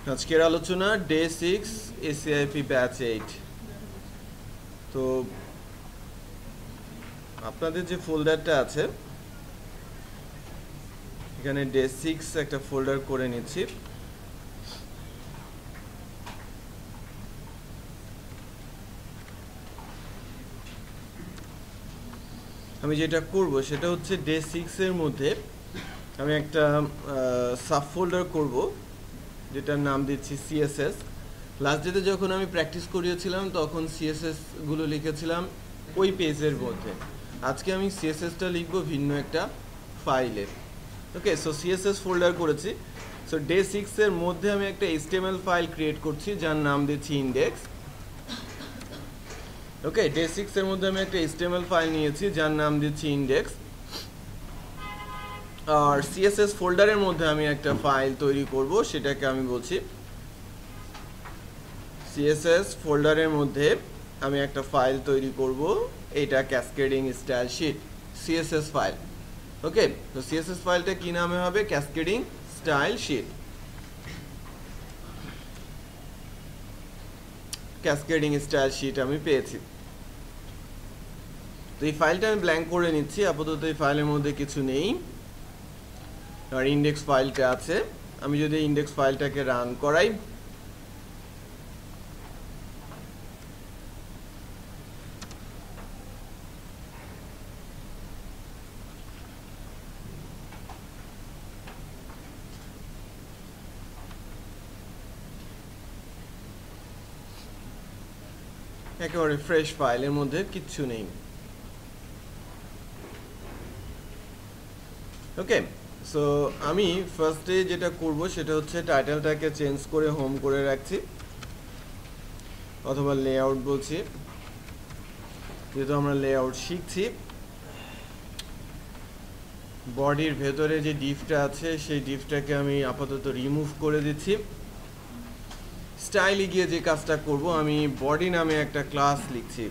আজকের আলোচনা day 6 ACIP batch 8। তো আপনাদের যে ফোল্ডারটা আছে এখানে ডে 6 একটা ফোল্ডার করে নিচ্ছি। আমি যেটা করব সেটা হচ্ছে ডে 6 এর মধ্যে আমি একটা সাব ফোল্ডার করব যেটার নাম দিচ্ছি সিএসএস। লাস্ট ডেতে যখন আমি প্র্যাকটিস করিয়েছিলাম তখন সিএসএস গুলো লিখেছিলাম ওই পেজের মধ্যে। আজকে আমি সিএসএসটা লিখব ভিন্ন একটা ফাইলে। ওকে, সো সিএসএস ফোল্ডার করেছি। সো ডে 6 এর মধ্যে আমি একটা এইচটিএমএল ফাইল ক্রিয়েট করছি যার নাম দিচ্ছি ইন্ডেক্স। ওকে, ডে 6 এর মধ্যে আমি একটা এইচটিএমএল ফাইল নিয়েছি যার নাম দিচ্ছি ইন্ডেক্স। আর সিএসএস ফোল্ডারের মধ্যে আমি একটা ফাইল তৈরি করব, সেটাকে আমি বলছি সিএসএস ফোল্ডারের মধ্যে আমি একটা ফাইল তৈরি করব, এটা cascading style sheet CSS file. Okay, তো সিএসএস ফাইলটা কি নামে হবে? Cascading style sheet. Cascading style sheet আমি পেয়েছি। তো এই ফাইলটা আমি ব্ল্যাঙ্ক করে নিচ্ছি, আপাতত এই ফাইলের মধ্যে কিছু নেই। আর ইন্ডেক্স ফাইলটা আছে। আমি যদি ইন্ডেক্স ফাইলটাকে রান করাই, একেবারে ফ্রেশ ফাইল, এর মধ্যে কিচ্ছু নেই। ওকে, সো আমি ফার্স্টে যেটা করব সেটা হচ্ছে টাইটেলটাকে চেঞ্জ করে হোম করে রাখছি, অথবা লেআউট বলছি, যেহেতু আমরা লেআউট শিখছি। বডির ভেতরে যে ডিভটা আছে সেই ডিভটাকে আমি আপাতত রিমুভ করে দিচ্ছি। স্টাইলে গিয়ে যে কাজটা করব, আমি বডি নামে একটা ক্লাস লিখছি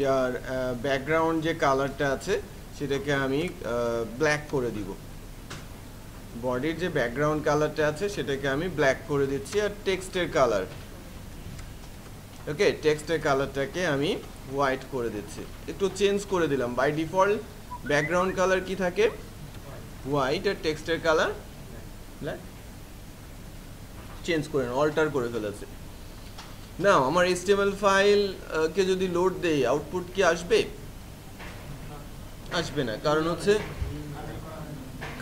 যার ব্যাকগ্রাউন্ড যে কালারটা আছে সেটাকে আমি ব্ল্যাক করে দিব। বডির যে ব্যাকগ্রাউন্ড কালারটা আছে সেটাকে আমি ব্ল্যাক করে দিচ্ছি। আর টেক্সটের কালার, ওকে, টেক্সটের কালারটাকে আমি হোয়াইট করে দিচ্ছি, একটু চেঞ্জ করে দিলাম। বাই ডিফল্ট ব্যাকগ্রাউন্ড কালার কি থাকে? হোয়াইট। আর টেক্সটের কালার ব্ল্যাক। চেঞ্জ করে অল্টার করে ফেলেছে। না, আমার এইচটিএমএল ফাইল কে যদি লোড দেই আউটপুট কি আসবে? আসবে না, কারণ হচ্ছে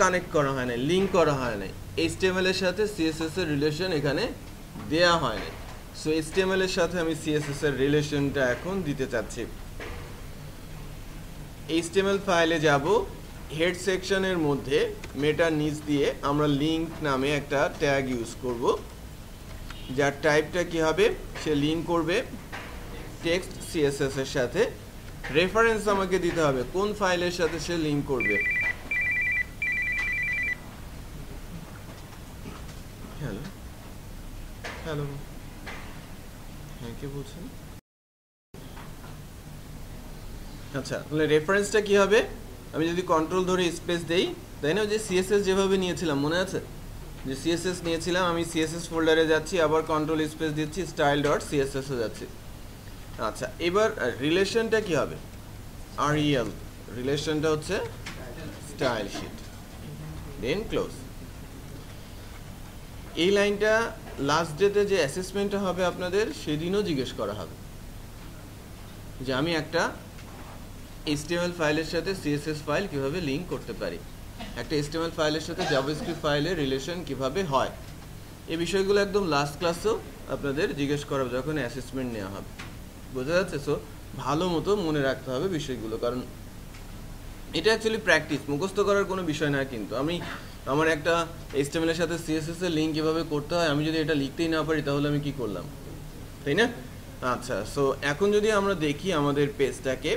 কানেক্ট করা হয় না, লিঙ্ক করা হয় না। এইচটিএমএল এর সাথে সিএসএস এর রিলেশন এখানে দেয়া হয় না। সো এইচটিএমএল এর সাথে আমি সিএসএস এর রিলেশনটা এখন দিতে চাচ্ছি। এইচটিএমএল ফাইলে যাব, হেড সেকশনের মধ্যে মেটার নিচ দিয়ে আমরা লিঙ্ক নামে একটা ট্যাগ ইউজ করব, যার টাইপটা কি হবে? সে লিঙ্ক করবে টেক্সট সিএসএস এর সাথে। রেফারেন্স আমাকে দিতে হবে কোন ফাইলের সাথে সে লিঙ্ক করবে। হ্যালো হ্যালো, হ্যাঁ, কে বলছেন? আচ্ছা, তাহলে রেফারেন্সটা কি হবে? আমি যদি কন্ট্রোল ধরে স্পেস দেই, তাই না, যে সিএসএস যেভাবে নিয়েছিলাম মনে আছে, যে সিএসএস নিয়েছিলাম, আমি সিএসএস ফোল্ডারে যাচ্ছি, আবার কন্ট্রোল স্পেস দিচ্ছি, স্টাইল ডট সিএসএস এ যাচ্ছি। আচ্ছা, এবার রিলেশনটা কি হবে? আরইএল রিলেশনটা হচ্ছে স্টাইল শিট, দেন ক্লোজ। এই লাইনটা লাস্ট ডেতে যে অ্যাসেসমেন্টটা হবে আপনাদের, সেদিনও জিজ্ঞেস করা হবে যে আমি একটা এইচটিএমএল ফাইলের সাথে সিএসএস ফাইল কিভাবে লিঙ্ক করতে পারি, একটা এইচটিএমএল ফাইলের সাথে জাভাস্ক্রিপ্ট ফাইলের রিলেশন কিভাবে হয়। এই বিষয়গুলো একদম লাস্ট ক্লাসেও আপনাদের জিজ্ঞেস করা হবে যখন অ্যাসেসমেন্ট নেওয়া হবে। বোঝা যাচ্ছে? সো ভালো মতো মনে রাখতে হবে বিষয়গুলো, কারণ এটা অ্যাকচুয়ালি প্র্যাকটিস, মুখস্থ করার কোনো বিষয় না। কিন্তু আমি আমার একটা এইচটিএমএল এর সাথে সিএসএস এর লিঙ্ক কিভাবে করতে হয়, আমি যদি এটা লিখতেই না পারি তাহলে আমি কি করলাম, তাই না? আচ্ছা, সো এখন যদি আমরা দেখি আমাদের পেজটাকে,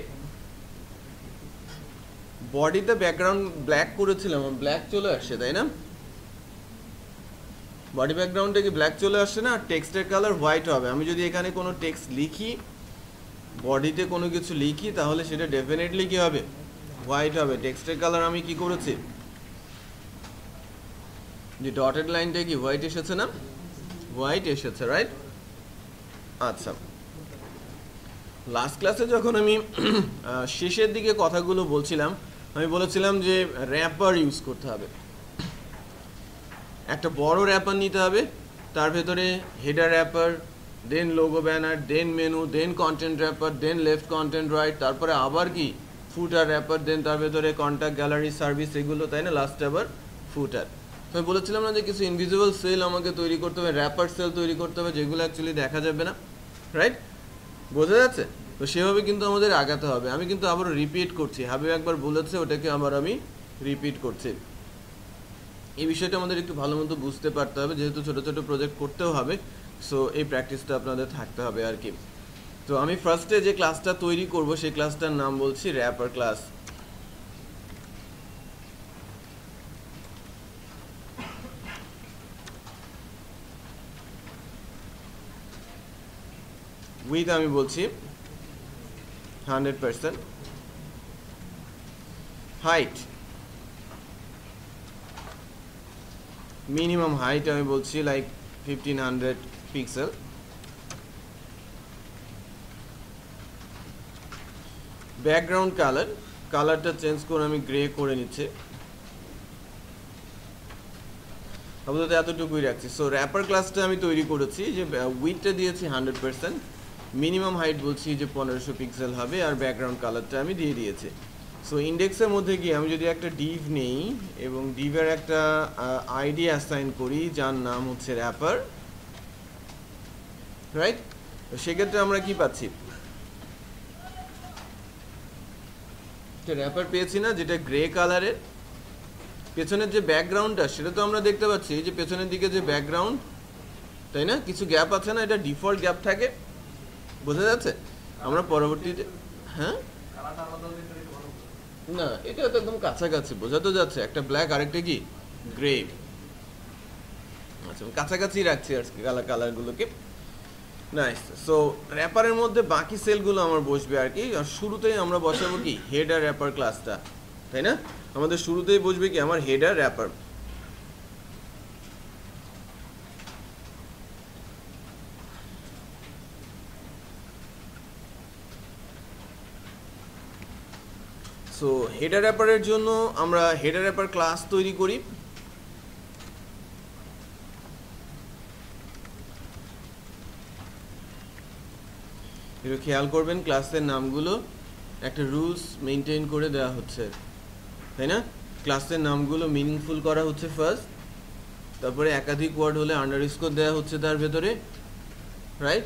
বডিতে ব্যাকগ্রাউন্ড ব্ল্যাক করেছিলাম, ব্ল্যাক চলে আসছে, তাই না? বডি ব্যাকগ্রাউন্ডে কি ব্ল্যাক চলে আসছে না? টেক্সটের কালার হোয়াইট হবে। আমি যদি এখানে কোনো টেক্সট লিখি, বডিতে কোনো কিছু লিখি, তাহলে সেটা ডেফিনেটলি কি হবে? হোয়াইট হবে। টেক্সটের কালার আমি কি করেছি? যে ডটেড লাইনটা কি হোয়াইট এসেছে না, হোয়াইট এসেছে, রাইট? আচ্ছা, লাস্ট ক্লাসে যখন আমি শেষের দিকে কথাগুলো বলছিলাম, আমি বলেছিলাম যে র্যাপার ইউজ করতে হবে, একটা বড় র্যাপার নিতে হবে, তার ভেতরে হেডার র্যাপার, দেন লোগো ব্যানার, দেন মেনু, দেন কন্টেন্ট র্যাপার, দেন লেফট কন্টেন্ট রাইট, তারপরে আবার কি ফুটার র্যাপার, দেন তার ভেতরে কন্ট্যাক্ট গ্যালারি সার্ভিস, এগুলো, তাই না? লাস্ট আবার ফুটার। আমি বলেছিলাম না যে কিছু ইনভিজিবল সেল আমাকে তৈরি করতে হবে, র্যাপার সেল তৈরি করতে হবে, যেগুলো অ্যাকচুয়ালি দেখা যাবে না, রাইট? বোঝা যাচ্ছে? তো সেভাবে কিন্তু আমাদের আগাতে হবে। আমি কিন্তু আবারও রিপিট করছি, হাবিব একবার বলেছে, ওটাকে আবার আমি রিপিট করছি। এই বিষয়টা আমাদের একটু ভালো মতো বুঝতে পারতে হবে, যেহেতু ছোটো ছোটো প্রজেক্ট করতেও হবে, সো এই প্র্যাকটিসটা আপনাদের থাকতে হবে আর কি। তো আমি ফার্স্টে যে ক্লাসটা তৈরি করব সেই ক্লাসটার নাম বলছি র্যাপার ক্লাস। উইথ আমি বলছি 100%, হাইট মিনিমাম হাইট আমি বলছি লাইক 1500 পিক্সেল, ব্যাকগ্রাউন্ড কালারটা চেঞ্জ করে আমি গ্রে করে নিচ্ছি, আপাতত এতটুকুই রাখছি। সো র্যাপার ক্লাসটা আমি তৈরি করেছি, যে উইথটা দিয়েছি 100%, মিনিমাম হাইট বলছি যে 1500 পিক্সেল হবে, আর ব্যাকগ্রাউন্ড কালারটা আমি দিয়ে দিয়েছি। সো ইন্ডেক্সের মধ্যে গিয়ে আমি যদি একটা ডিভ নেই এবং ডিভের একটা আইডি অ্যাসাইন করি যার নাম হচ্ছে র্যাপার, রাইট? তো সেক্ষেত্রে আমরা কি পাচ্ছি, র্যাপার পেয়েছি না, যেটা গ্রে কালারের, পেছনের যে ব্যাকগ্রাউন্ডটা সেটা তো আমরা দেখতে পাচ্ছি, যে পেছনের দিকে যে ব্যাকগ্রাউন্ড, তাই না? কিছু গ্যাপ আছে না, এটা ডিফল্ট গ্যাপ থাকে, বোঝা যাচ্ছে? আমরা পরবর্তীতে, হ্যাঁ না এটা তো একদম কাছাকাছি, বোঝা তো যাচ্ছে, একটা ব্ল্যাক আরেকটা কি গ্রে, আচ্ছা কাছাকাছি রাখছি আর কি কালারগুলোকে। নাইস। সো র্যাপারের মধ্যে বাকি সেলগুলো আমার বসবে আর কি, আর শুরুতেই আমরা বসাবো কি হেডার র্যাপার ক্লাসটা, তাই না? আমাদের শুরুতেই বসবে কি আমার হেডার র্যাপার। সো হেডার র্যাপারের জন্য আমরা হেডার র্যাপার ক্লাস তৈরি করি। একটু খেয়াল করবেন ক্লাসের নামগুলো একটা রুলস মেনটেন করে দেওয়া হচ্ছে, তাই না? ক্লাসের নামগুলো মিনিংফুল করা হচ্ছে ফার্স্ট, তারপরে একাধিক ওয়ার্ড হলে আন্ডারস্কোর দেওয়া হচ্ছে তার ভেতরে, রাইট?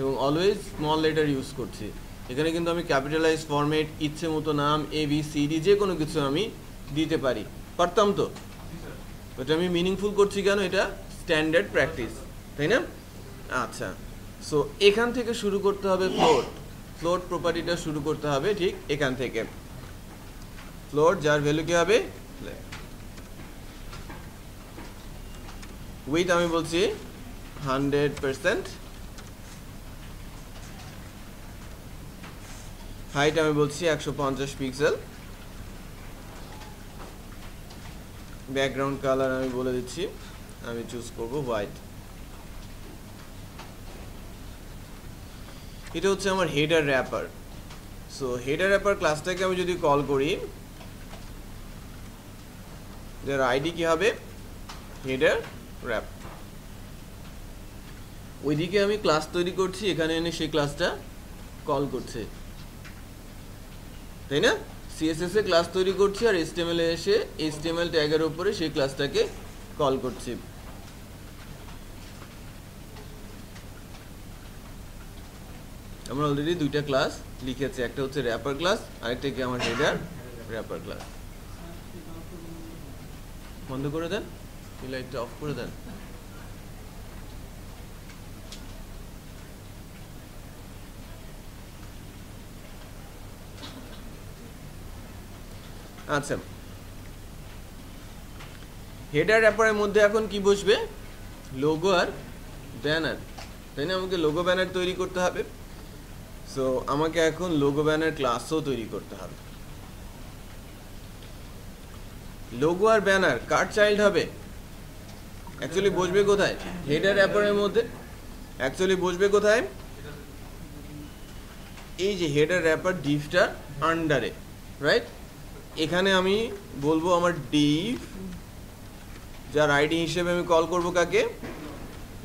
এবং অলওয়েজ স্মল লেটার ইউজ করছি। এখানে কিন্তু আমি ক্যাপিটালাইজ ফরম্যাট, ইচ্ছে মতো নাম, ABCD যে কোনো কিছু আমি দিতে পারতাম তো, এটা আমি মিনিংফুল করছি কেন, এটা স্ট্যান্ডার্ড প্র্যাকটিস, তাই না? আচ্ছা, সো এখান থেকে শুরু করতে হবে ফ্লোট প্রপার্টিটা শুরু করতে হবে ঠিক এখান থেকে। ফ্লোট যার ভ্যালু কি হবে, উইথ আমি বলছি 100%, হাইট আমি বলছি 150 পিক্সেল, ব্যাকগ্রাউন্ড কালার আমি বলে দিচ্ছি, আমি চুজ করব হোয়াইট। এটা হচ্ছে আমার header wrapper. So header wrapper ক্লাসটাকে আমি যদি কল করি, যার আইডি কি হবে হেডার র্যাপ, ওইদিকে আমি ক্লাস তৈরি করছি, এখানে এনে সেই ক্লাসটা কল করছে, তাই না? CSS এ ক্লাস তৈরি করছি আর HTML এ এসে HTML ট্যাগের উপরে সেই ক্লাসটাকে কল করছি। আমরা অলরেডি দুইটা ক্লাস লিখেছি, একটা হচ্ছে র্যাপার ক্লাস, আরেকটা কি আমার হেডার র্যাপার ক্লাস। বন্ধ করে দেন, লাইটটা অফ করে দেন। আচ্ছা, হেডার র্যাপারের মধ্যে এখন কি বসবে, লোগো আর ব্যানার, তাই না? আমাকে লোগো ব্যানার তৈরি করতে হবে। সো আমাকে এখন লোগো ব্যানার ক্লাসও তৈরি করতে হবে। লোগো আর ব্যানার কার চাইল্ড হবে, অ্যাকচুয়ালি বসবে কোথায়? হেডার র্যাপারের মধ্যে। অ্যাকচুয়ালি বসবে কোথায়? এই যে হেডার র্যাপার ডিভটার আন্ডারে, রাইট? এখানে আমি বলবো আমার ডিভ, যার আইডি হিসেবে আমি কল করব কাকে?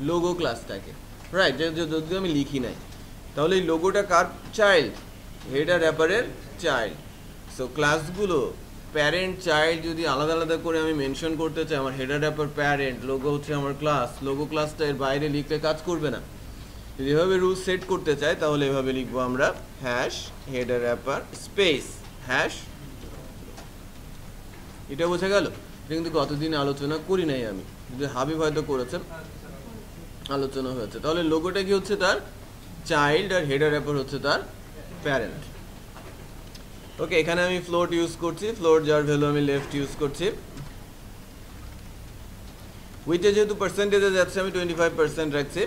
লোগো ক্লাসটাকে, রাইট? যদি আমি লিখি নাই, তাহলে এই লোগোটা কার চাইল্ড? হেডার র্যাপারের চাইল্ড। সো ক্লাসগুলো প্যারেন্ট চাইল্ড যদি আলাদা আলাদা করে আমি মেনশন করতে চাই, আমার হেডার র্যাপার প্যারেন্ট, লোগো হচ্ছে আমার ক্লাস, লোগো ক্লাসটা এর বাইরে লিখলে কাজ করবে না। যদি এভাবে রুল সেট করতে চাই তাহলে এভাবে লিখবো আমরা hash header wrapper space hash. এটা বোঝা গেল? এটা কিন্তু গতদিন আলোচনা করি নাই আমি, যদি হাবিব হয়তো করেছেন, আলোচনা হয়েছে। তাহলে লোগোটা কি হচ্ছে? তার চাইল্ড, আর হেডার র্যাপার হচ্ছে তার প্যারেন্ট। ওকে, এখানে আমি ফ্লোট ইউজ করছি, ফ্লোট যার ভ্যালু আমি লেফট ইউজ করছি। উইটে যেহেতু পার্সেন্টেজে যাচ্ছে আমি 25% রাখছি।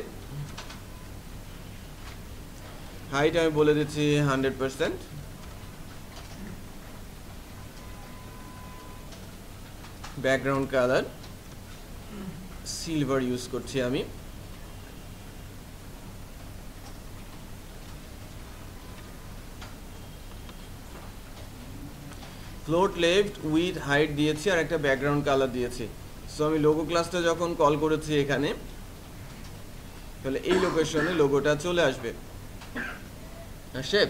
হাইট আমি বলে দিচ্ছি 100%। ব্যাকগ্রাউন্ড কালার সিলভার ইউজ করছি আমি। ফ্লোট লেফট উইথ হাইট দিয়েছি আর একটা ব্যাকগ্রাউন্ড কালার দিয়েছি। সো আমি লোগো ক্লাসটা যখন কল করেছি এখানে, তাহলে এই লোকেশনে লোগোটা চলে আসবে। শেপ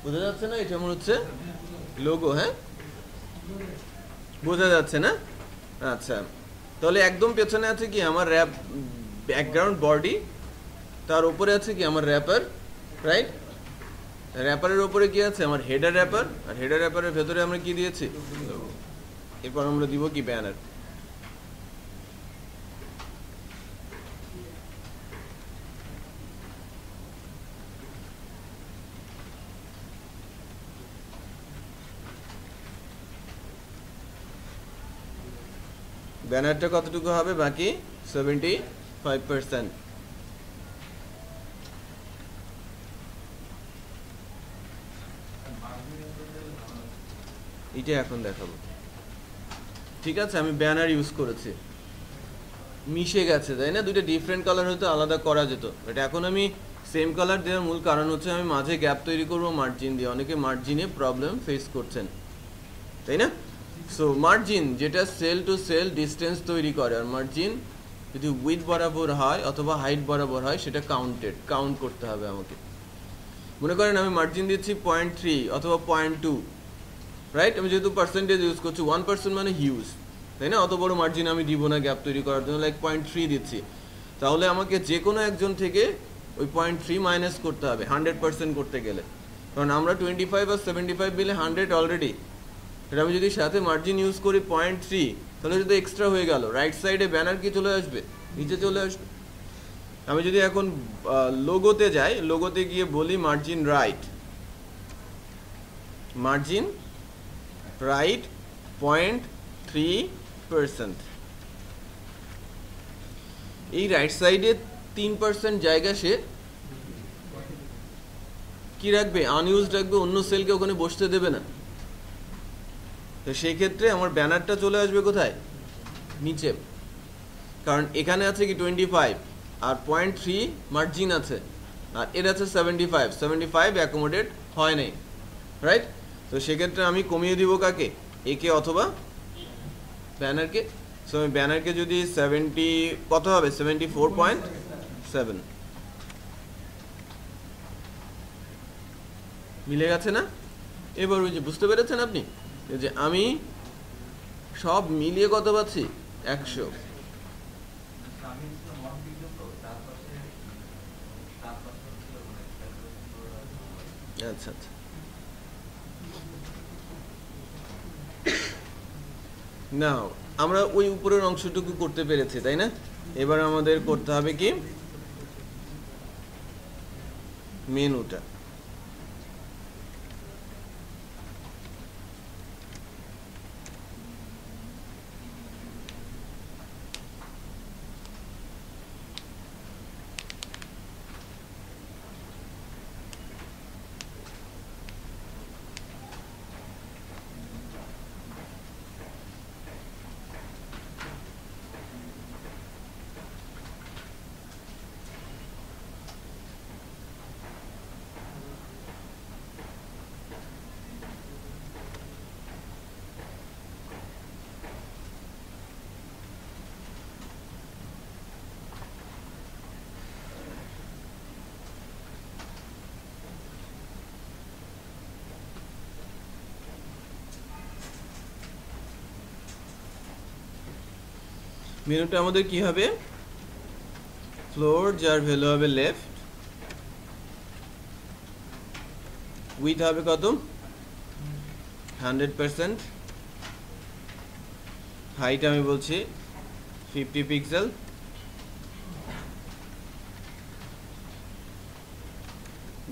বোঝা যাচ্ছে না? এটা মনে হচ্ছে লোগো, হ্যাঁ বোঝা যাচ্ছে না? আচ্ছা, তাহলে একদম পেছনে আছে কি আমার র্যাপ ব্যাকগ্রাউন্ড বডি, তার উপরে আছে কি আমার র্যাপার, রাইট? র্যাপারের উপরে কি আছে? আমার হেডার র্যাপার, আর হেডার র্যাপারের ভেতরে আমরা কি দিয়েছি? এরপর আমরা দিব কি? ব্যানার। ব্যানারটা কতটুকু হবে? বাকি 75%। এটা এখন দেখাবো, ঠিক আছে? আমি ব্যানার ইউজ করেছি, মিশে গেছে, তাই না? দুইটা ডিফারেন্ট কালার হয়তো আলাদা করা যেত, বাট এখন আমি সেম কালার দেওয়ার মূল কারণ হচ্ছে আমি মাঝে গ্যাপ তৈরি করবো মার্জিন দিয়ে। অনেকে মার্জিনে প্রবলেম ফেস করছেন, তাই না? সো মার্জিন যেটা সেল টু সেল ডিস্টেন্স তৈরি করে, আর মার্জিন যদি উইথ বরাবর হয় অথবা হাইট বরাবর হয় সেটা কাউন্ট করতে হবে আমাকে। মনে করেন আমি মার্জিন দিচ্ছি 0.3 অথবা 0.2, রাইট? আমি যেহেতু পার্সেন্টেজ ইউজ করছি, 1% মানে হিউজ, তাই না? অত বড় মার্জিন আমি দিব না গ্যাপ তৈরি করার জন্য, লাইক 0.3 দিচ্ছি। তাহলে আমাকে যে কোনো একজন থেকে ওই 0.3 মাইনাস করতে হবে 100% করতে গেলে, কারণ আমরা 25 আর 75 মিলে 100 অলরেডি। এটা আমি যদি সাথে মার্জিন ইউজ করি 0.3, তাহলে যদি এক্সট্রা হয়ে গেল, রাইট সাইডে ব্যানার কি চলে আসবে? নিচে চলে আসবে। আমি যদি এখন লোগোতে যাই, লোগোতে গিয়ে বলি মার্জিন রাইট, মার্জিন রাইট 0.3%। এই রাইট সাইডে 3% জায়গা সে কি রাখবে? আনইউজড রাখবে, অন্য সেলকে ওখানে বসতে দেবে না। তো সেই ক্ষেত্রে আমার ব্যানারটা চলে আসবে কোথায়? নিচে, কারণ এখানে আছে কি 25 আর 0.3 মার্জিন আছে, আর এর আছে 75 অ্যাকোমোডেট হয় নাই, রাইট? তো সেক্ষেত্রে আমি কমিয়ে দিব কাকে? একে অথবা ব্যানারকে। সো আমি ব্যানারকে যদি 70 কত হবে? 74.7 মিলে গেছে না? এবার ওই যে বুঝতে পেরেছেন আপনি যে আমি সব মিলিয়ে কত পাচ্ছি? 100। আচ্ছা আচ্ছা, না আমরা ওই উপরের অংশটুকু করতে পেরেছি, তাই না? এবার আমাদের করতে হবে কি? মেনুটা। মেনুটা আমাদের কি হবে, ফ্লোর যার ভ্যালু হবে লেফট, উইথ হবে কত 100%, হাইট আমি বলছি 50 পিক্সেল,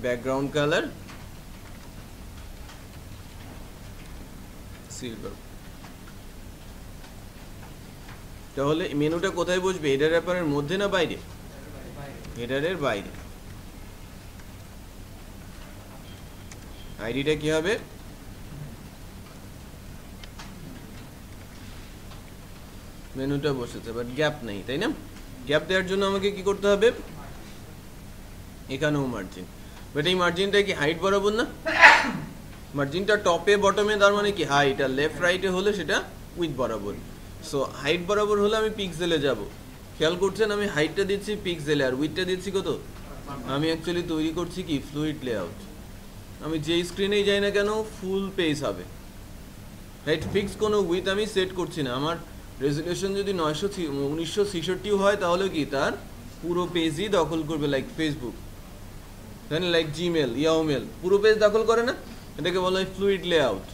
ব্যাকগ্রাউন্ড কালার সিলভার। তাহলে মেনুটা কোথায় বসবে, হেডার র্যাপারের মধ্যে না বাইরে, হেডারের বাইরে। আইডিটা কি হবে, মেনুটা বসেছে বাট গ্যাপ নেই, তাই না? গ্যাপ দেওয়ার জন্য আমাকে কি করতে হবে, এখানেও মার্জিন, বাট এই মার্জিনটা কি হাইট বরাবর না, মার্জিনটা টপে বটমে, তার মানে কি হাইট, আর লেফট রাইটে হলে সেটা উইথ বরাবর। সো হাইট বরাবর হলে আমি পিক্সেলে যাব, খেয়াল করছেন আমি হাইটটা দিচ্ছি পিক্সেলে আর উইথটা দিচ্ছি কত, আমি অ্যাকচুয়ালি তৈরি করছি কি ফ্লুইড লেআউট, আমি যেই স্ক্রিনেই যাই না কেন ফুল পেজ হবে, রাইট? ফিক্স কোনো উইথ আমি সেট করছি না, আমার রেজলিউশন যদি 1966 হয় তাহলে কি তার পুরো পেজই দখল করবে, লাইক ফেসবুক, তাই না, লাইক জিমেল, ইয়াওমেল, পুরো পেজ দখল করে না, এটাকে বলা হয় ফ্লুইড লেআউট।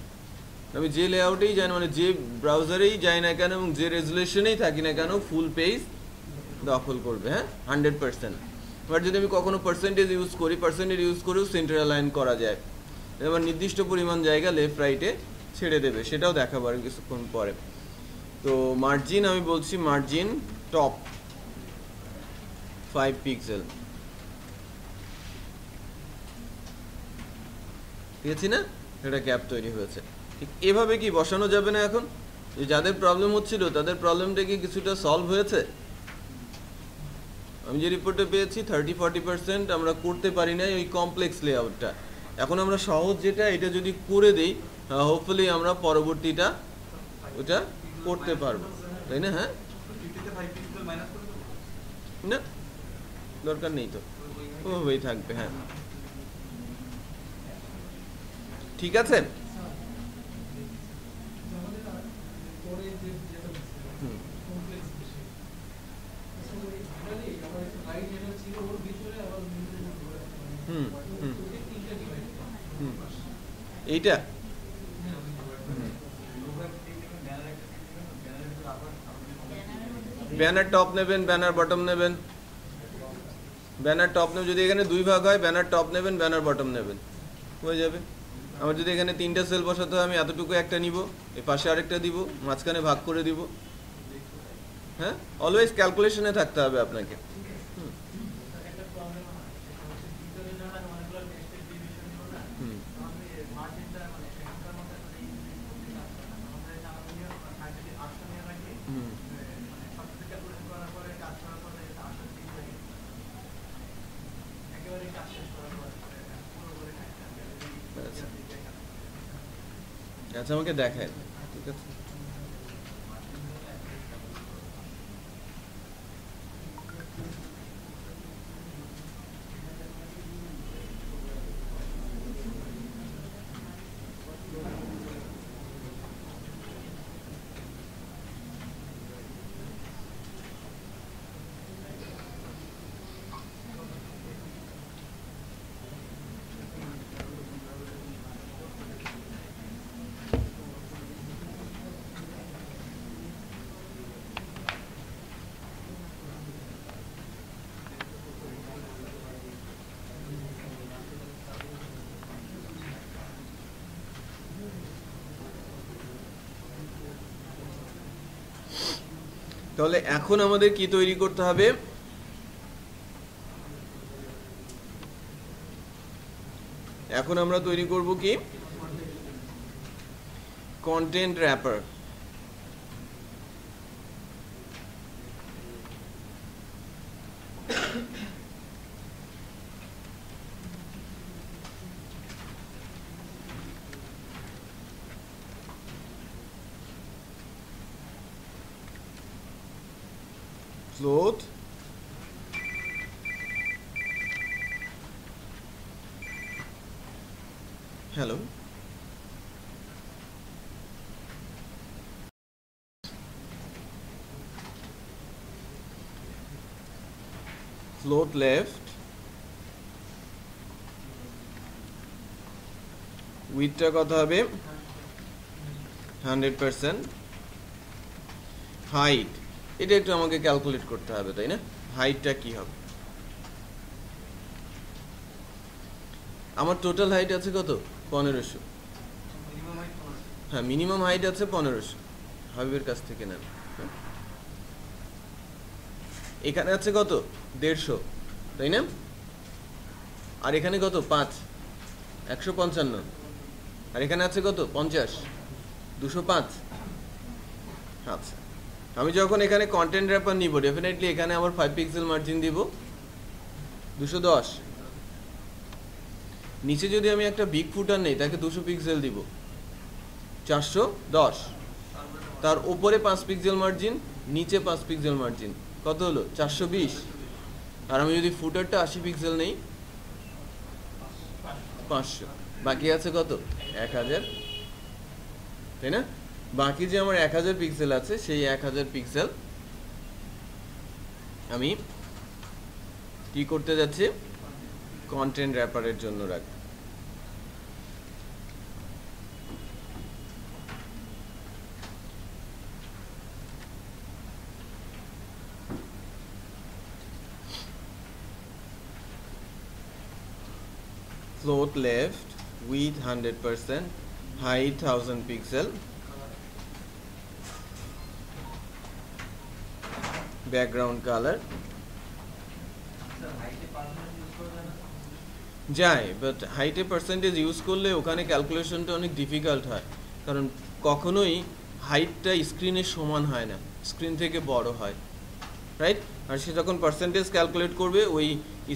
আমি যে লেআউটেই যাই না, মানে যে ব্রাউজারেই যাই না কেন এবং যে রেজুলেশনেই থাকি না কেন ফুল পেজ দখল করবে, হ্যাঁ 100%। এবার যদি আমি কখনো পার্সেন্টেজ ইউজ করি, পার্সেন্টেজ ইউজ করেও সেন্টার অ্যালাইন করা যায়, এবার নির্দিষ্ট পরিমাণ জায়গা লেফট রাইটে ছেড়ে দেবে, সেটাও দেখাবো আর কিছুক্ষণ পরে। তো মার্জিন আমি বলছি মার্জিন টপ 5 পিক্সেল, পেয়েছি না, এটা গ্যাপ তৈরি হয়েছে। ঠিক এভাবে কি বসানো যাবে না এখন, যে যাদের প্রবলেম হচ্ছিল তাদের প্রবলেমটা কি কিছুটা সলভ হয়েছে? আমি যে রিপোর্টে পেয়েছি 30-40% আমরা করতে পারি না ওই কমপ্লেক্স লেআউটটা, এখন আমরা সহজ যেটা এটা যদি করে দিই হোপফুলি আমরা পরবর্তীটা ওটা করতে পারবো, তাই না? হ্যাঁ না দরকার নেই তো, ওভাবেই থাকবে, হ্যাঁ ঠিক আছে। এইটা ব্যানার টপ নেবেন, ব্যানার বটম নেবেন, ব্যানার টপ নেবেন, যদি এখানে 2 ভাগ হয় ব্যানার টপ নেবেন, ব্যানার বটম নেবেন, হয়ে যাবে। আমার যদি এখানে 3টা সেল বসাতে হয় আমি এতটুকু একটা নিব, এই পাশে আরেকটা দিব, মাঝখানে ভাগ করে দিব, হ্যাঁ অলওয়েজ ক্যালকুলেশনে থাকতে হবে আপনাকে। আচ্ছা আমাকে দেখায়, ঠিক আছে। তাহলে এখন আমাদের কি তৈরি করতে হবে, এখন আমরা তৈরি করব কি content wrapper. float hello float left, widthটা কত হবে 100%, হাইট এটা একটু আমাকে ক্যালকুলেট করতে হবে তাই না, হাইটটা কি হবে, আমার টোটাল হাইট আছে কত 1500, হ্যাঁ মিনিমাম হাইট আছে 1500, হাবিবের কাছ থেকে নেন, এখানে আছে কত 150 তাই না, আর এখানে কত 5 155, আর এখানে আছে কত 50 205। আচ্ছা আমি যখন এখানে কন্টেন্ট র্যাপার নিব ডেফিনেটলি এখানে আবার 5 পিক্সেল মার্জিন দিব 210, নিচে যদি আমি একটা বিগ ফুটার নেই তাকে 200 পিক্সেল দিব 410, তার উপরে 5 পিক্সেল মার্জিন নিচে 5 পিক্সেল মার্জিন কত হলো 420, আর আমি যদি ফুটারটা 80 পিক্সেল নেই 500, বাকি আছে কত 1000 তাই না, বাকি যে আমার 1000 পিক্সেল আছে সেই 1000 পিক্সেল আমি কি করতে যাচ্ছি কন্টেন্ট র্যাপারের জন্য রাখবো। Float left, width 100%, height 1000 pixel, background color যায়, বাট হাইটে পার্সেন্টেজ ইউজ করলে ওখানে ক্যালকুলেশনটা অনেক ডিফিকাল্ট হয়, কারণ কখনোই হাইটটা স্ক্রিনের সমান হয় না, স্ক্রিন থেকে বড় হয়, রাইট, আর সে যখন পার্সেন্টেজ ক্যালকুলেট করবে ওই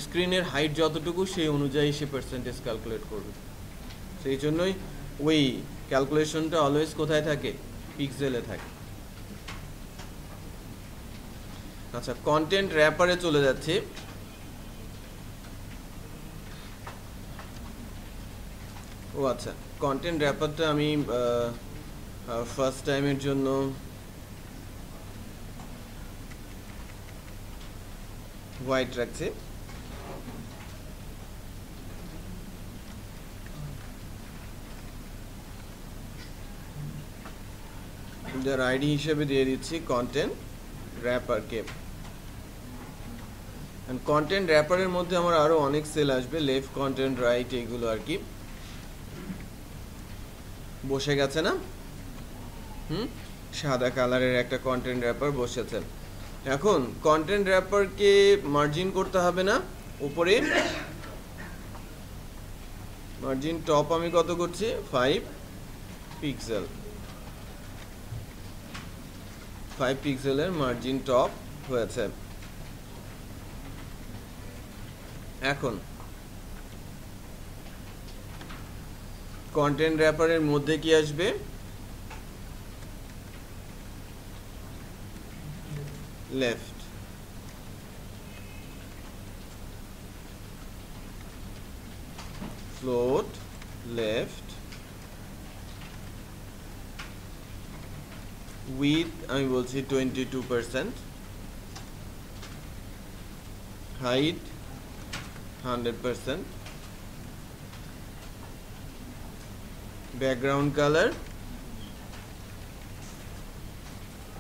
স্ক্রিনের হাইট যতটুকু সেই অনুযায়ী সে পার্সেন্টেজ ক্যালকুলেট করবে, সেই জন্যই ওই ক্যালকুলেশনটা অলওয়েজ কোথায় থাকে পিক্সেলে থাকে। আচ্ছা কন্টেন্ট র্যাপারে চলে যাচ্ছে, ও আচ্ছা কন্টেন্ট র্যাপারটা আমি ফার্স্ট টাইমের জন্য হোয়াইট রাখছি, যার আইডি হিসেবে দিয়ে দিচ্ছি কন্টেন্ট র্যাপারকে। কন্টেন্ট র্যাপারের মধ্যে আমার আরো অনেক সেল আসবে, লেফট কন্টেন্ট রাইট এগুলো আর কি বসে গেছে না, সাদা কালারের একটা কন্টেন্ট র্যাপার বসেছে। এখন কন্টেন্ট র্যাপারকে মার্জিন করতে হবে না, উপরে মার্জিন টপ আমি কত করছি 5 পিক্সেল, 5 পিক্সেলের মার্জিন টপ হয়েছে। এখন কন্টেন্ট র্যাপারের মধ্যে কি আসবে লেফট, float left, width আমি বলছি 22%, height 100%, background color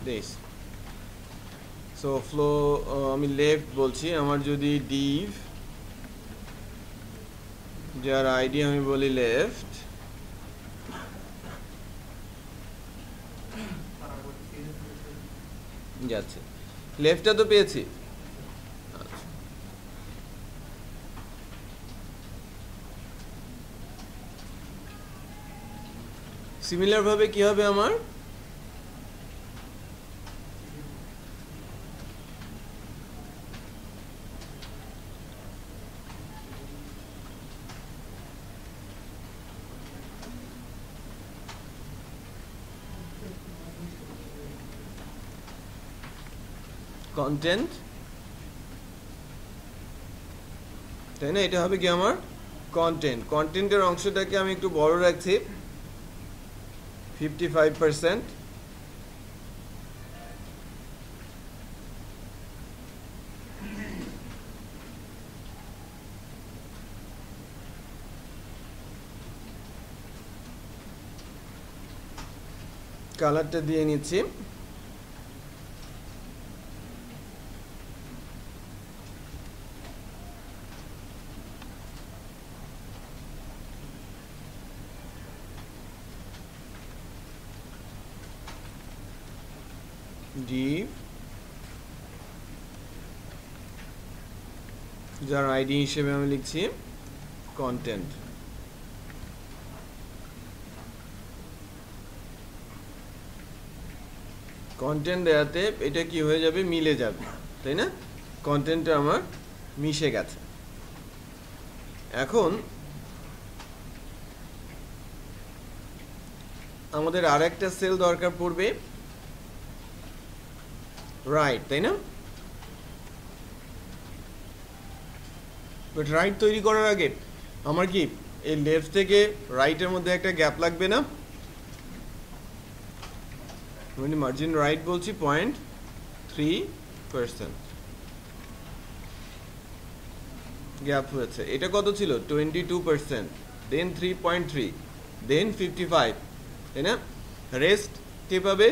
this, so flow আমি লেফট বলছি, আমার যদি div যার আইডি আমি বলি লেফট, যাচ্ছে লেফটটা তো পেয়েছি। সিমিলার ভাবে কি হবে আমার কন্টেন্ট, তাই না, এটা হবে কি আমার কন্টেন্ট, কন্টেন্টের অংশটাকে আমি একটু বড় রাখছি 55%, কালারটা দিয়ে নিচ্ছি। ডিভ যার আইডি হিসেবে আমি লিখছি কন্টেন্ট। কন্টেন্ট দেওয়াতে এটা কি হয়ে যাবে, মিলে যাবে, তাই না? কন্টেন্টটা আমার মিশে গেছে। এখন আমাদের আর একটা সেল দরকার পড়বে, রাইট, তাই না? বাট রাইট তৈরি করার আগে আমার কি এই লেফট থেকে রাইটের মধ্যে একটা গ্যাপ লাগবে না? মানে মার্জিন রাইট বলছি 0.3% গ্যাপ হয়েছে। এটা কত ছিল? 22%, দেন 3.3, দেন 55, তাই না? রেস্ট কে পাবে?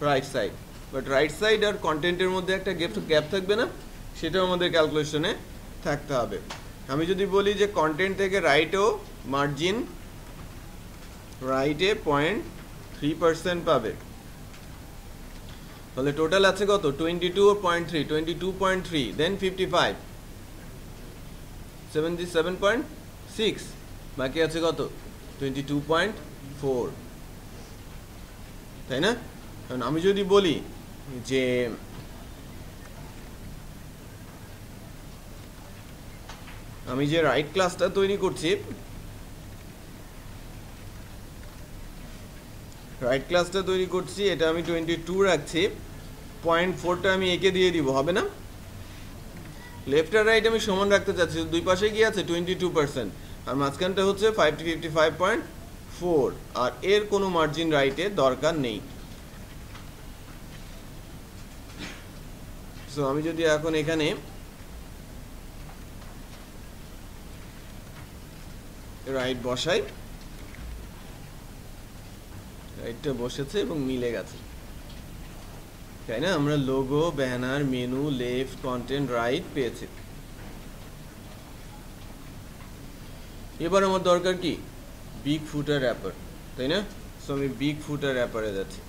Right side. But right side আর কন্টেন্টের মধ্যে একটা গ্যাপ থাকবে না, সেটাও আমাদের ক্যালকুলেশনে থাকতে হবে। আমি যদি বলি যে কন্টেন্ট থেকে রাইটেও মার্জিন রাইটে 0.3% পাবে, তাহলে টোটাল আছে কত? 22.3, 22.3, দেন 55, 77.6, বাকি আছে কত? 22.4, তাই না? কারণ আমি যদি বলি যে আমি যে রাইট ক্লাসটা তৈরি করছি, এটা আমি 22 রাখছি, 0.4টা আমি একে দিয়ে দিব, হবে না? লেফট আর রাইট আমি সমান রাখতে চাচ্ছি, দুই পাশে কি আছে? 22%, আর মাঝখানটা হচ্ছে 55.4, আর এর কোনো মার্জিন রাইটে দরকার নেই। সো আমি যদি এখন এখানে রাইট বসাই, রাইটটা বসেছে এবং মিলে গেছে, তাই না? আমরা logo, banner, menu, left, content, right পেয়েছি। এবার আমার দরকার কি? বিগ ফুটার র্যাপার, তাই না? সো আমি বিগ ফুটার র্যাপারে যাচ্ছি।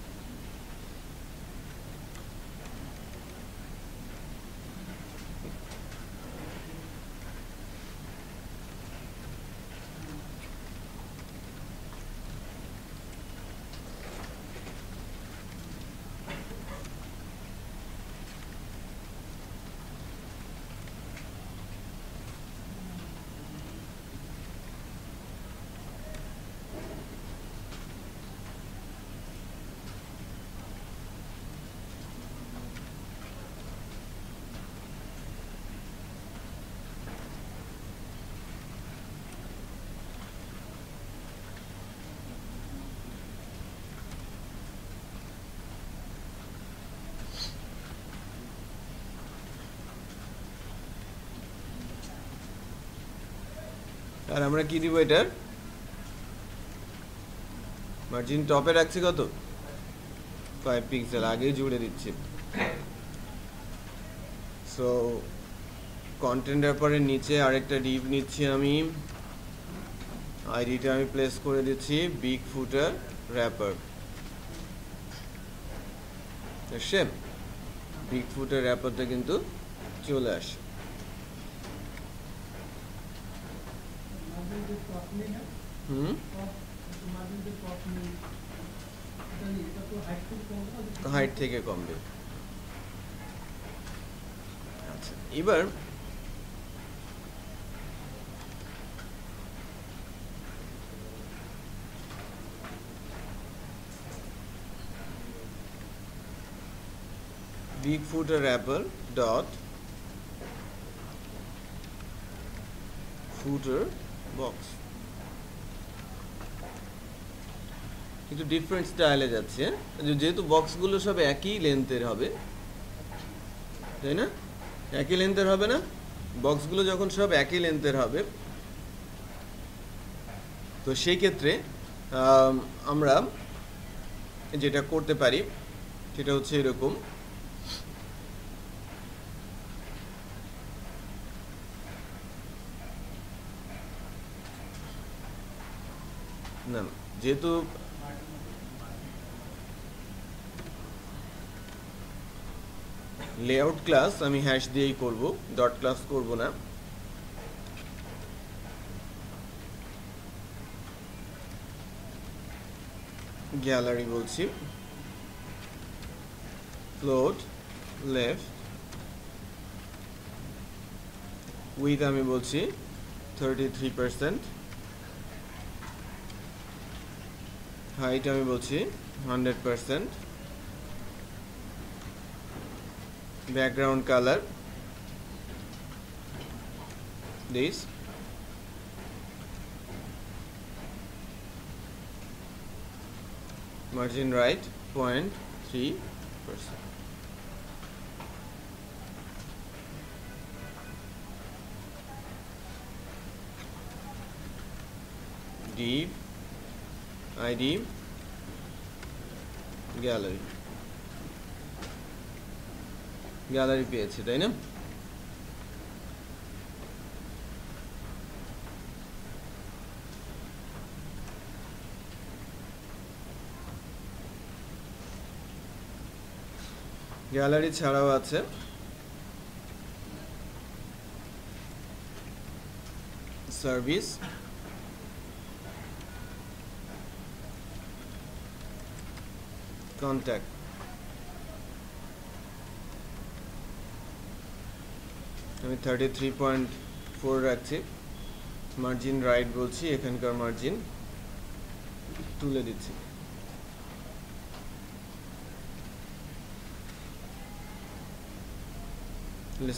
আর আমরা কি দিব? এটার মার্জিন টপে রাখছি কত? 5 পিক্সেল, আগেই জুড়ে দিচ্ছি। সো কন্টেন্ট র্যাপারের নিচে আরেকটা ডিভ নিচ্ছি আমি, আইডিটা আমি প্লেস করে দিচ্ছি big footer wrapper. Same big footer র্যাপারটা কিন্তু চলে আসে। হাইট থেকে কমবে। আচ্ছা, এবার big footer wrapper dot footer box, একটু ডিফারেন্ট স্টাইলে যাচ্ছে, যেহেতু বক্সগুলো সব একই লেন্থের হবে, তাই না? একই লেন্থের হবে না? বক্সগুলো যখন সব একই লেন্থের হবে, তো সেই ক্ষেত্রে আমরা যেটা করতে পারি সেটা হচ্ছে এরকম, না যেহেতু লেআউট ক্লাস আমি হ্যাশ দিয়েই করব, ডট ক্লাস করব না। গ্যালারি বলছি, ফ্লোট লেফট উইথ আমি বলছি 33%, হাইট আমি বলছি 100%, background colour this, margin right 0.3%. div id gallery, gallery পেয়েছি তাই না? গ্যালারি ছাড়াও আছে সার্ভিস, কন্ট্যাক্ট, আমি 33.4 রাখছি, মার্জিন রাইট বলছি, এখানকার মার্জিন তুলে দিচ্ছি।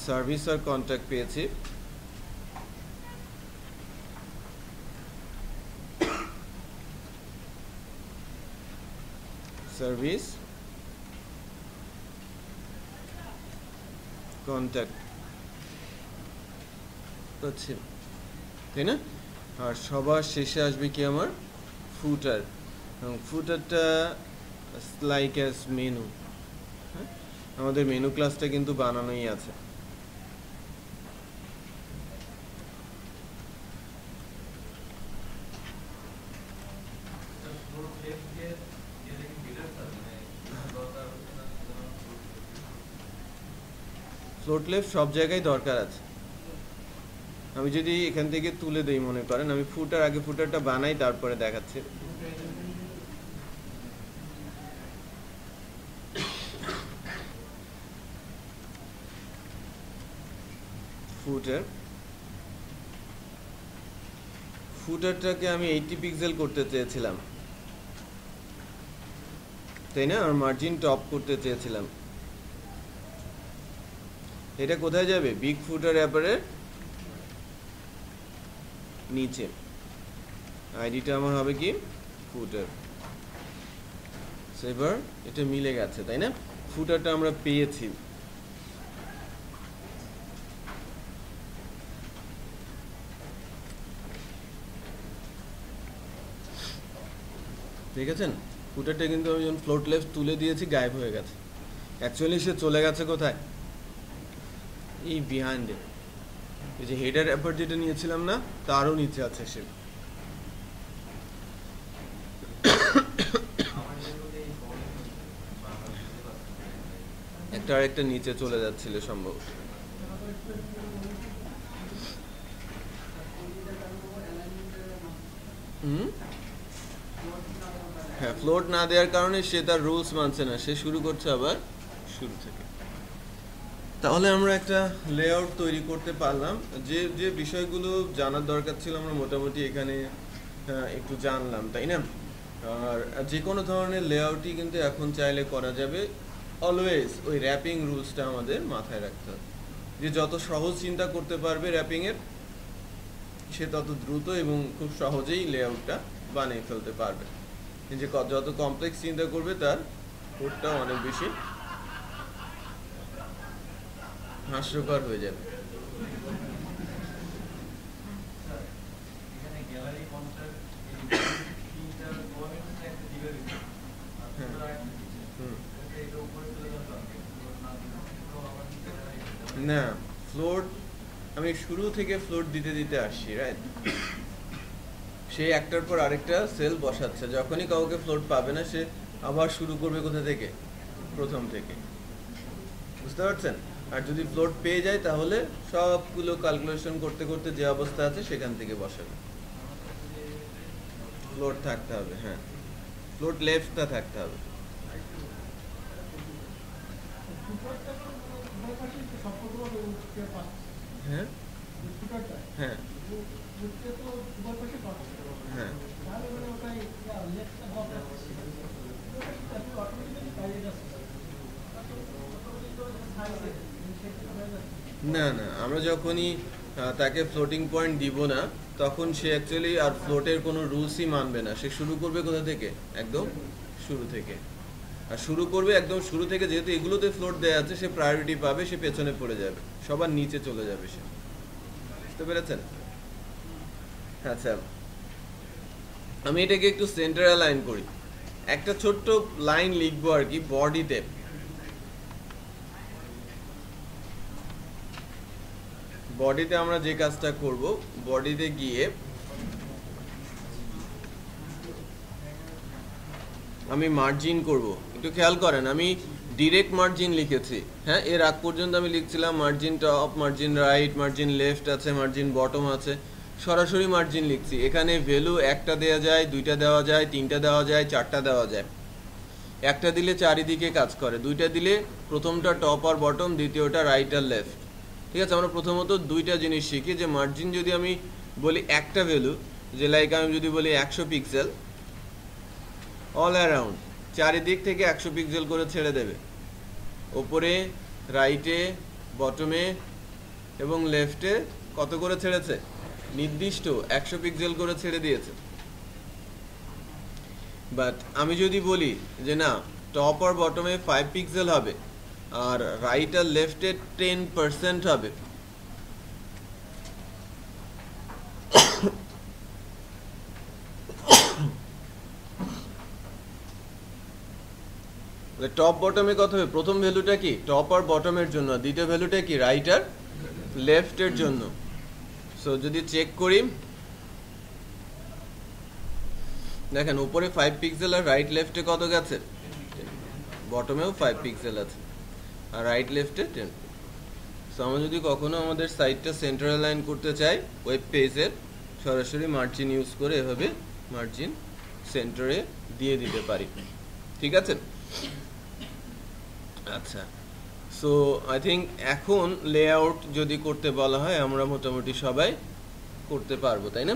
সার্ভিস আর কন্ট্যাক্ট পেয়েছি, সার্ভিস কন্ট্যাক্ট পাচ্ছি তাই না? আর সবার শেষে আসবে কি আমার ফুটার, এবং ফুটারটা লাইক অ্যাজ মেনু, আমাদের মেনু ক্লাসটা কিন্তু বানানোই আছে। ফ্লোট লেফট সব জায়গায় দরকার আছে, আমি যদি এখান থেকে তুলে দেই, মনে করেন আমি ফুটার আগে ফুটারটা বানাই তারপরে দেখাচ্ছি। ফুটার, ফুটারটাকে আমি 80 পিক্সেল করতে চেয়েছিলাম তাই না, আর মার্জিন টপ করতে চেয়েছিলাম। এটা কোথায় যাবে? বিগ ফুটার অ্যাপারের নিচে, আইডিটা আমার হবে কি ফুটার। এবার এটা মিলে গেছে তাই না, ফুটারটা আমরা পেয়েছি। দেখেছেন ফুটারটা কিন্তু আমি যখন ফ্লোট লেফট তুলে দিয়েছি গায়েব হয়ে গেছে, অ্যাকচুয়ালি সে চলে গেছে কোথায়? এই বিহাইন্ডে, এই যে হেডার অ্যাপার যেটা নিয়েছিলাম না তারও নিচে আছে সে। একটা আরেকটা নিচে চলে যাচ্ছিল সম্ভবত। হ্যাঁ, ফ্লোট না দেওয়ার কারণে সে তার রুলস মানছে না, সে শুরু করছে আবার শুরু থেকে। তাহলে আমরা একটা লেআউট তৈরি করতে পারলাম, যে যে বিষয়গুলো জানার দরকার ছিল আমরা মোটামুটি এখানে একটু জানলাম তাই না। আর যে কোনো ধরনের লেআউটই কিন্তু এখন চাইলে করা যাবে, অলওয়েজ ওই র্যাপিং রুলসটা আমাদের মাথায় রাখতে হবে, যে যত সহজ চিন্তা করতে পারবে র্যাপিংয়ের সে তত দ্রুত এবং খুব সহজেই লেআউটটা বানিয়ে ফেলতে পারবে। যে যত কমপ্লেক্স চিন্তা করবে তার কোডটা অনেক বেশি হাস্যকর হয়ে যাবে। হ্যাঁ না, ফ্লোট আমি শুরু থেকে ফ্লোট দিতে দিতে আসছি, রাইট? সেই একটার পর আরেকটা সেল বসাচ্ছে, যখনই কাউকে ফ্লোট পাবে না সে আবার শুরু করবে কোথা থেকে? প্রথম থেকে, বুঝতে পারছেন? আর যদি ফ্লোট পেয়ে যায় তাহলে সবগুলো ক্যালকুলেশন করতে করতে যে অবস্থা আছে সেখান থেকে বসাবে। ফ্লোট থাকতে হবে, হ্যাঁ, ফ্লোট লেফটটা থাকতে হবে। হ্যাঁ হ্যাঁ হ্যাঁ, না না, আমরা যখনই তাকে ফ্লোটিং পয়েন্ট দিব না তখন সে অ্যাকচুয়ালি আর ফ্লোটের কোনো রুলসই মানবে না, সে শুরু করবে কোথা থেকে? একদম শুরু থেকে। আর শুরু করবে একদম শুরু থেকে, যেহেতু এগুলোতে ফ্লোট দেওয়া আছে সে প্রায়োরিটি পাবে, সে পেছনে পড়ে যাবে, সবার নিচে চলে যাবে সে, বুঝতে পেরেছেন? আচ্ছা, আমি এটাকে একটু সেন্টার অ্যালাইন করি, একটা ছোট্ট লাইন লিখবো আর কি বডিতে। বডিতে আমরা যে কাজটা করব, বডিতে গিয়ে আমি মার্জিন করব। একটু খেয়াল করেন, আমি ডিরেক্ট মার্জিন লিখেছি, হ্যাঁ, এর আগ পর্যন্ত আমি লিখছিলাম margin top, margin right, margin left আছে, মার্জিন বটম আছে, সরাসরি মার্জিন লিখছি। এখানে ভ্যালু একটা দেওয়া যায়, দুইটা দেওয়া যায়, তিনটা দেওয়া যায়, চারটা দেওয়া যায়। একটা দিলে চারিদিকে কাজ করে, দুইটা দিলে প্রথমটা টপ আর বটম, দ্বিতীয়টা রাইট আর লেফট। ঠিক আছে, আমরা প্রথমত দুইটা জিনিস শিখি, যে মার্জিন যদি আমি বলি একটা ভ্যালু, যে লাইক আমি যদি বলি 100 পিক্সেল, অল অ্যারাউন্ড চারিদিক থেকে 100 পিক্সেল করে ছেড়ে দেবে, ওপরে, রাইটে, বটমে এবং লেফটে কত করে ছেড়েছে? নির্দিষ্ট 100 পিক্সেল করে ছেড়ে দিয়েছে। বাট আমি যদি বলি যে না, টপ আর বটমে 5 পিক্সেল হবে আর রাইট আর লেফটে 10% হবে, টপ বটমে কত হবে? প্রথম ভ্যালুটা কি টপ আর বটমের জন্য, দ্বিতীয় ভ্যালুটা কি রাইট আর লেফটের জন্য। সো যদি চেক করি, দেখেন উপরে 5 পিক্সেল আর রাইট লেফটে কত গেছে? বটমেও 5 পিক্সেল আছে আর রাইট লেফটে 10। সো আমরা যদি কখনো আমাদের সাইটটা সেন্টার অ্যালাইন করতে চাই ওয়েব পেজের, সরাসরি মার্জিন ইউজ করে এভাবে মার্জিন সেন্টারে দিয়ে দিতে পারি, ঠিক আছে? আচ্ছা, সো আই থিঙ্ক এখন লেআউট যদি করতে বলা হয় আমরা মোটামুটি সবাই করতে পারবো, তাই না?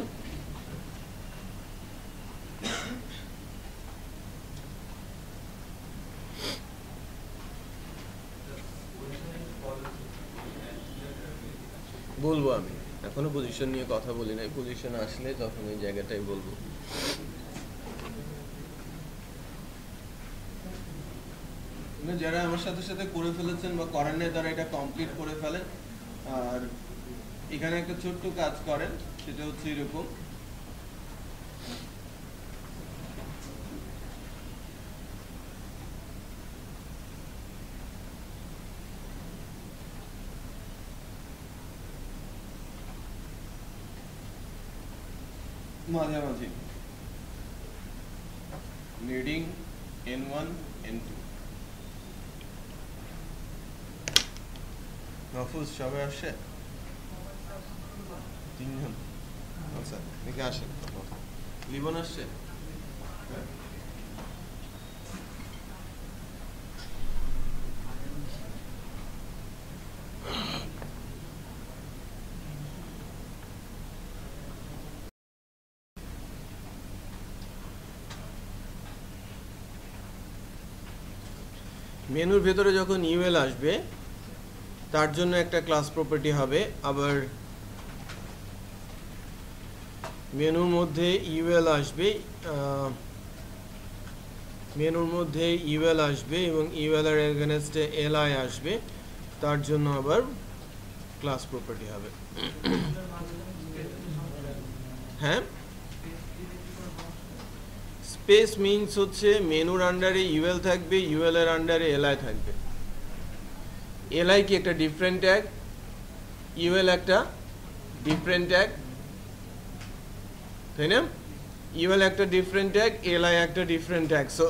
বলবো, আমি এখনো পজিশন নিয়ে কথা বলি নাই, পজিশন আসলে তখন ওই জায়গাটাই বলবো। যারা আমার সাথে সাথে করে ফেলেছেন বা করেন নাই তারা এটা কমপ্লিট করে ফেলেন, আর এখানে একটা ছোট্ট কাজ করেন, সেটা হচ্ছে এরকম, মাঝামাঝি লিডিং N1 N2। মাহফুজ সবাই আসে? তিনজন, আচ্ছা দেখে আসেন। লিবন আসছে? মেনুর ভেতরে যখন ইউএল আসবে তার জন্য একটা ক্লাস প্রপার্টি হবে, আবার মেনুর মধ্যে ইউএল আসবে, মেনুর মধ্যে ইউএল আসবে এবং ইউএল এর এগেনস্টে এলআই আসবে, তার জন্য আবার ক্লাস প্রপার্টি হবে। হ্যাঁ, স্পেস মিনস হচ্ছে মেনুর আন্ডারে ইউএল থাকবে, ইউএল এর আন্ডারে এলআই থাকবে। এলআই কি একটা ডিফারেন্ট ট্যাগ, ইউএল একটা ডিফারেন্ট ট্যাগ, তাই না? ইউএল একটা ডিফারেন্ট ট্যাগ, এলআই একটা ডিফারেন্ট ট্যাগ। সো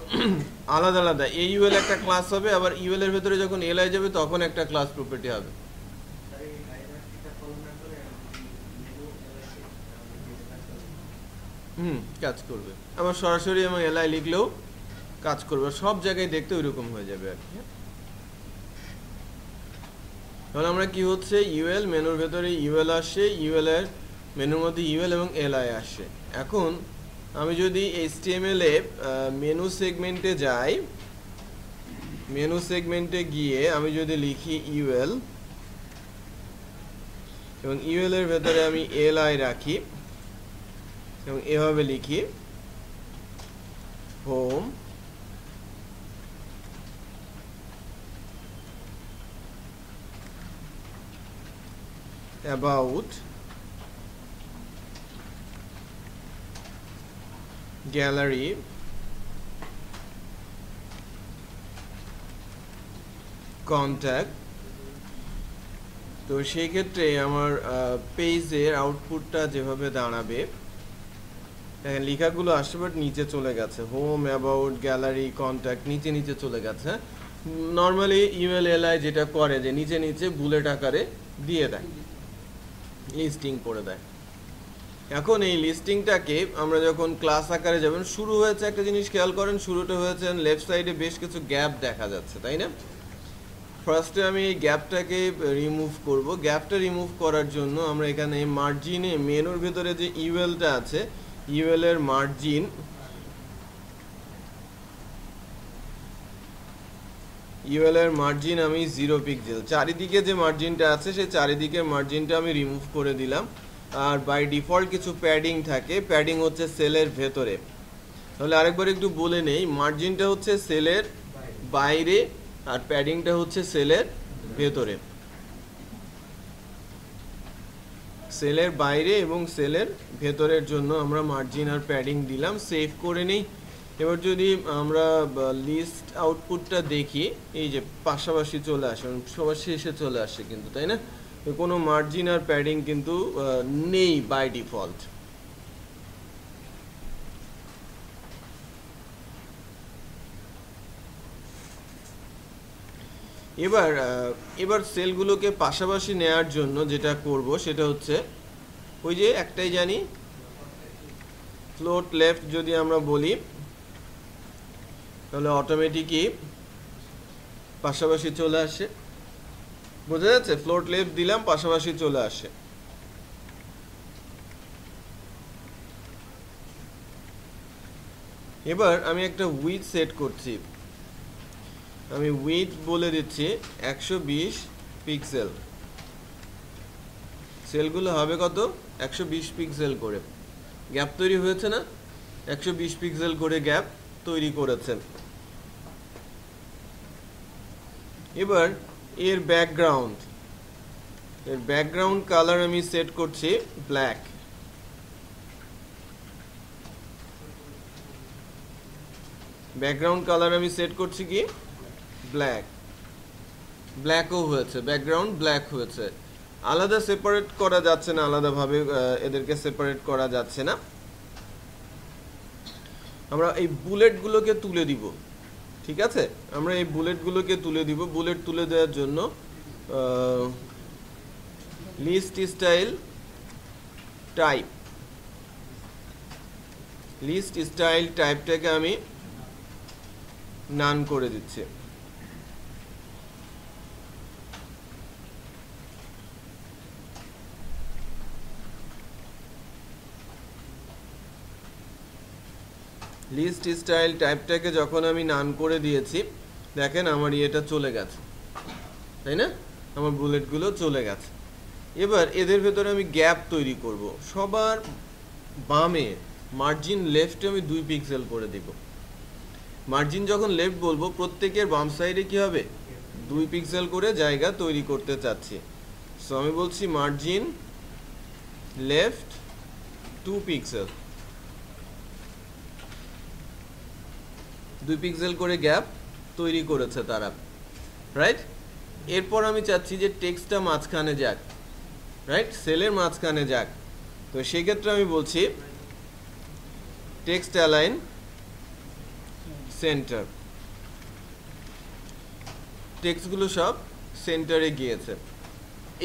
আলাদা আলাদা, এই ইউএল একটা ক্লাস হবে, আবার ইউএল এর ভেতরে যখন এলআই যাবে তখন একটা ক্লাস প্রপার্টি হবে। কাজ করবে, আবার সরাসরি এবং এলআই লিখলেও কাজ করবে, সব জায়গায় দেখতে ওইরকম হয়ে যাবে আর কি। তাহলে আমরা কি হচ্ছে, ইউএল মেনুর ভেতরে ইউএল আসে, ইউএল এর মেনুর মধ্যে ইউএল এবং এলআই আসে। এখন আমি যদি HTML এ মেনু সেগমেন্টে যাই, মেনু সেগমেন্টে গিয়ে আমি যদি লিখি ইউএল এবং ইউএল এর ভেতরে আমি এলআই রাখি এবং এভাবে লিখি হোম about gallery contact, তো সেই ক্ষেত্রে আমার পেজের আউটপুটটা যেভাবে দাঁড়াবে, দেখেন লেখাগুলো আসছে বাট নিচে চলে গেছে, হোম, অ্যাবাউট, গ্যালারি, কন্ট্যাক্ট নিচে নিচে চলে গেছে। নর্মালি ইউএল এলআই যেটা করে যে নিচে নিচে বুলেট আকারে দিয়ে দেয়, লিস্টিং করে দেয়। এখন এই লিস্টিংটাকে আমরা যখন ক্লাস আকারে যাবেন, শুরু হয়েছে একটা জিনিস খেয়াল করেন, শুরুটা হয়েছে লেফট সাইডে বেশ কিছু গ্যাপ দেখা যাচ্ছে, তাই না? ফার্স্টে আমি এই গ্যাপটাকে রিমুভ করব। গ্যাপটা রিমুভ করার জন্য আমরা এখানে মার্জিনে মেনুর ভিতরে যে ইউএলটা আছে, ইউএল এর মার্জিন, ইউএল এর মার্জিন আমি 0 পিক্সেল, চারিদিকে যে মার্জিনটা আছে সেই চারিদিকে মার্জিনটা আমি রিমুভ করে দিলাম। আর বাই ডিফল্ট কিছু প্যাডিং থাকে, প্যাডিং হচ্ছে সেলের ভেতরে। তাহলে আরেকবার একটু বলে নেই, মার্জিনটা হচ্ছে সেলের বাইরে আর প্যাডিংটা হচ্ছে সেলের ভেতরে। সেলের বাইরে এবং সেলের ভেতরের জন্য আমরা মার্জিন আর প্যাডিং দিলাম, সেভ করে নিই। এবার যদি আমরা লিস্ট আউটপুটটা দেখি, এই যে পাশাপাশি চলে আসে, সবার শেষে চলে আসে কিন্তু, তাই না? কোনো মার্জিন আর প্যাডিং কিন্তু নেই বাই ডিফল্ট। এবার সেলগুলোকে পাশাপাশি নেয়ার জন্য যেটা করব সেটা হচ্ছে ওই যে একটাই জানি, ফ্লোট লেফট যদি আমরা বলি তাহলে অটোমেটিকই পাশাপাশি চলে আসে, বোঝা যাচ্ছে? ফ্লোট লেফট দিলাম, পাশাপাশি চলে আসে। এবার আমি একটা উইথ সেট করছি, আমি উইথ বলে দিচ্ছি 120 পিক্সেল। সেলগুলো হবে কত? 120 পিক্সেল করে। গ্যাপ তৈরি হয়েছে না? 120 পিক্সেল করে গ্যাপ তৈরি করেছেন। এবার এর ব্যাকগ্রাউন্ড কালার আমি সেট করছি ব্ল্যাক। ব্যাকগ্রাউন্ড কালার আমি সেট করছি কি? ব্ল্যাকও হয়েছে, ব্যাকগ্রাউন্ড ব্ল্যাক হয়েছে। আলাদা সেপারেট করা যাচ্ছে না, আলাদাভাবে এদেরকে সেপারেট করা যাচ্ছে না। আমরা এই বুলেটগুলোকে তুলে দিব, ঠিক আছে? আমরা এই বুলেটগুলোকে তুলে দিব। বুলেট তুলে দেওয়ার জন্য লিস্ট স্টাইল টাইপটাকে আমি নান করে দিচ্ছি। লিস্ট স্টাইল টাইপটাকে যখন আমি নান করে দিয়েছি, দেখেন আমার এটা চলে গেছে, তাই না? আমার বুলেটগুলো চলে গেছে। এবার এদের ভেতরে আমি গ্যাপ তৈরি করব। সবার বামে মার্জিন লেফটে আমি 2 পিক্সেল করে দিব। মার্জিন যখন লেফট বলবো, প্রত্যেকের বাম সাইডে কি হবে? 2 পিক্সেল করে জায়গা তৈরি করতে চাচ্ছি। সো আমি বলছি মার্জিন লেফট 2 পিক্সেল, 2 পিক্সেল করে গ্যাপ তৈরি করেছে তারা, রাইট? এরপর আমি চাচ্ছি যে টেক্সটটা মাঝখানে যাক, রাইট, সেলের মাঝখানে যাক। তো সেই ক্ষেত্রে আমি বলছি টেক্সট অ্যালাইন সেন্টার, টেক্সটগুলো সব সেন্টারে গিয়েছে।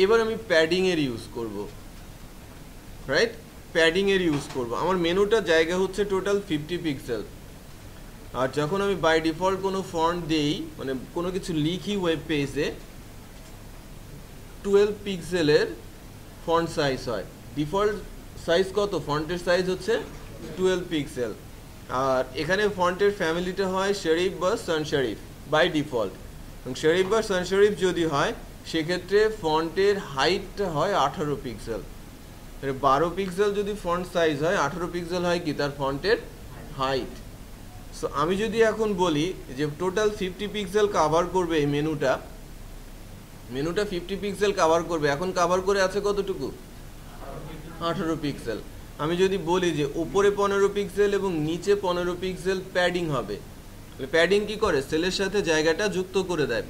এবার আমি প্যাডিং এর ইউজ করব, রাইট, প্যাডিং এর ইউজ করব। আমার মেনুটা জায়গা হচ্ছে টোটাল 50 পিক্সেল। আর যখন আমি বাই ডিফল্ট কোনো ফন্ট দেই, মানে কোনো কিছু লিখি ওয়েব পেজে, 12 পিক্সেলের ফন্ট সাইজ হয়। ডিফল্ট সাইজ কত? ফন্টের সাইজ হচ্ছে 12 পিক্সেল। আর এখানে ফন্টের ফ্যামিলিটা হয় শেরিফ বা সান শেরিফ বাই ডিফল্ট। এবং শেরিফ বা সান শেরিফ যদি হয় সেক্ষেত্রে ফন্টের হাইটটা হয় 18 পিক্সেল। 12 পিক্সেল যদি ফন্ট সাইজ হয়, 18 পিক্সেল হয় কি তার ফন্টের হাইট। সো আমি যদি এখন বলি যে টোটাল 50 পিক্সেল কাভার করবে এই মেনুটা, 50 পিক্সেল কাভার করবে। এখন কাভার করে আছে কতটুকু? 18 পিক্সেল। আমি যদি বলি যে উপরে 15 পিক্সেল এবং নিচে 15 পিক্সেল প্যাডিং হবে, প্যাডিং কি করে? সেলের সাথে জায়গাটা যুক্ত করে দেয়।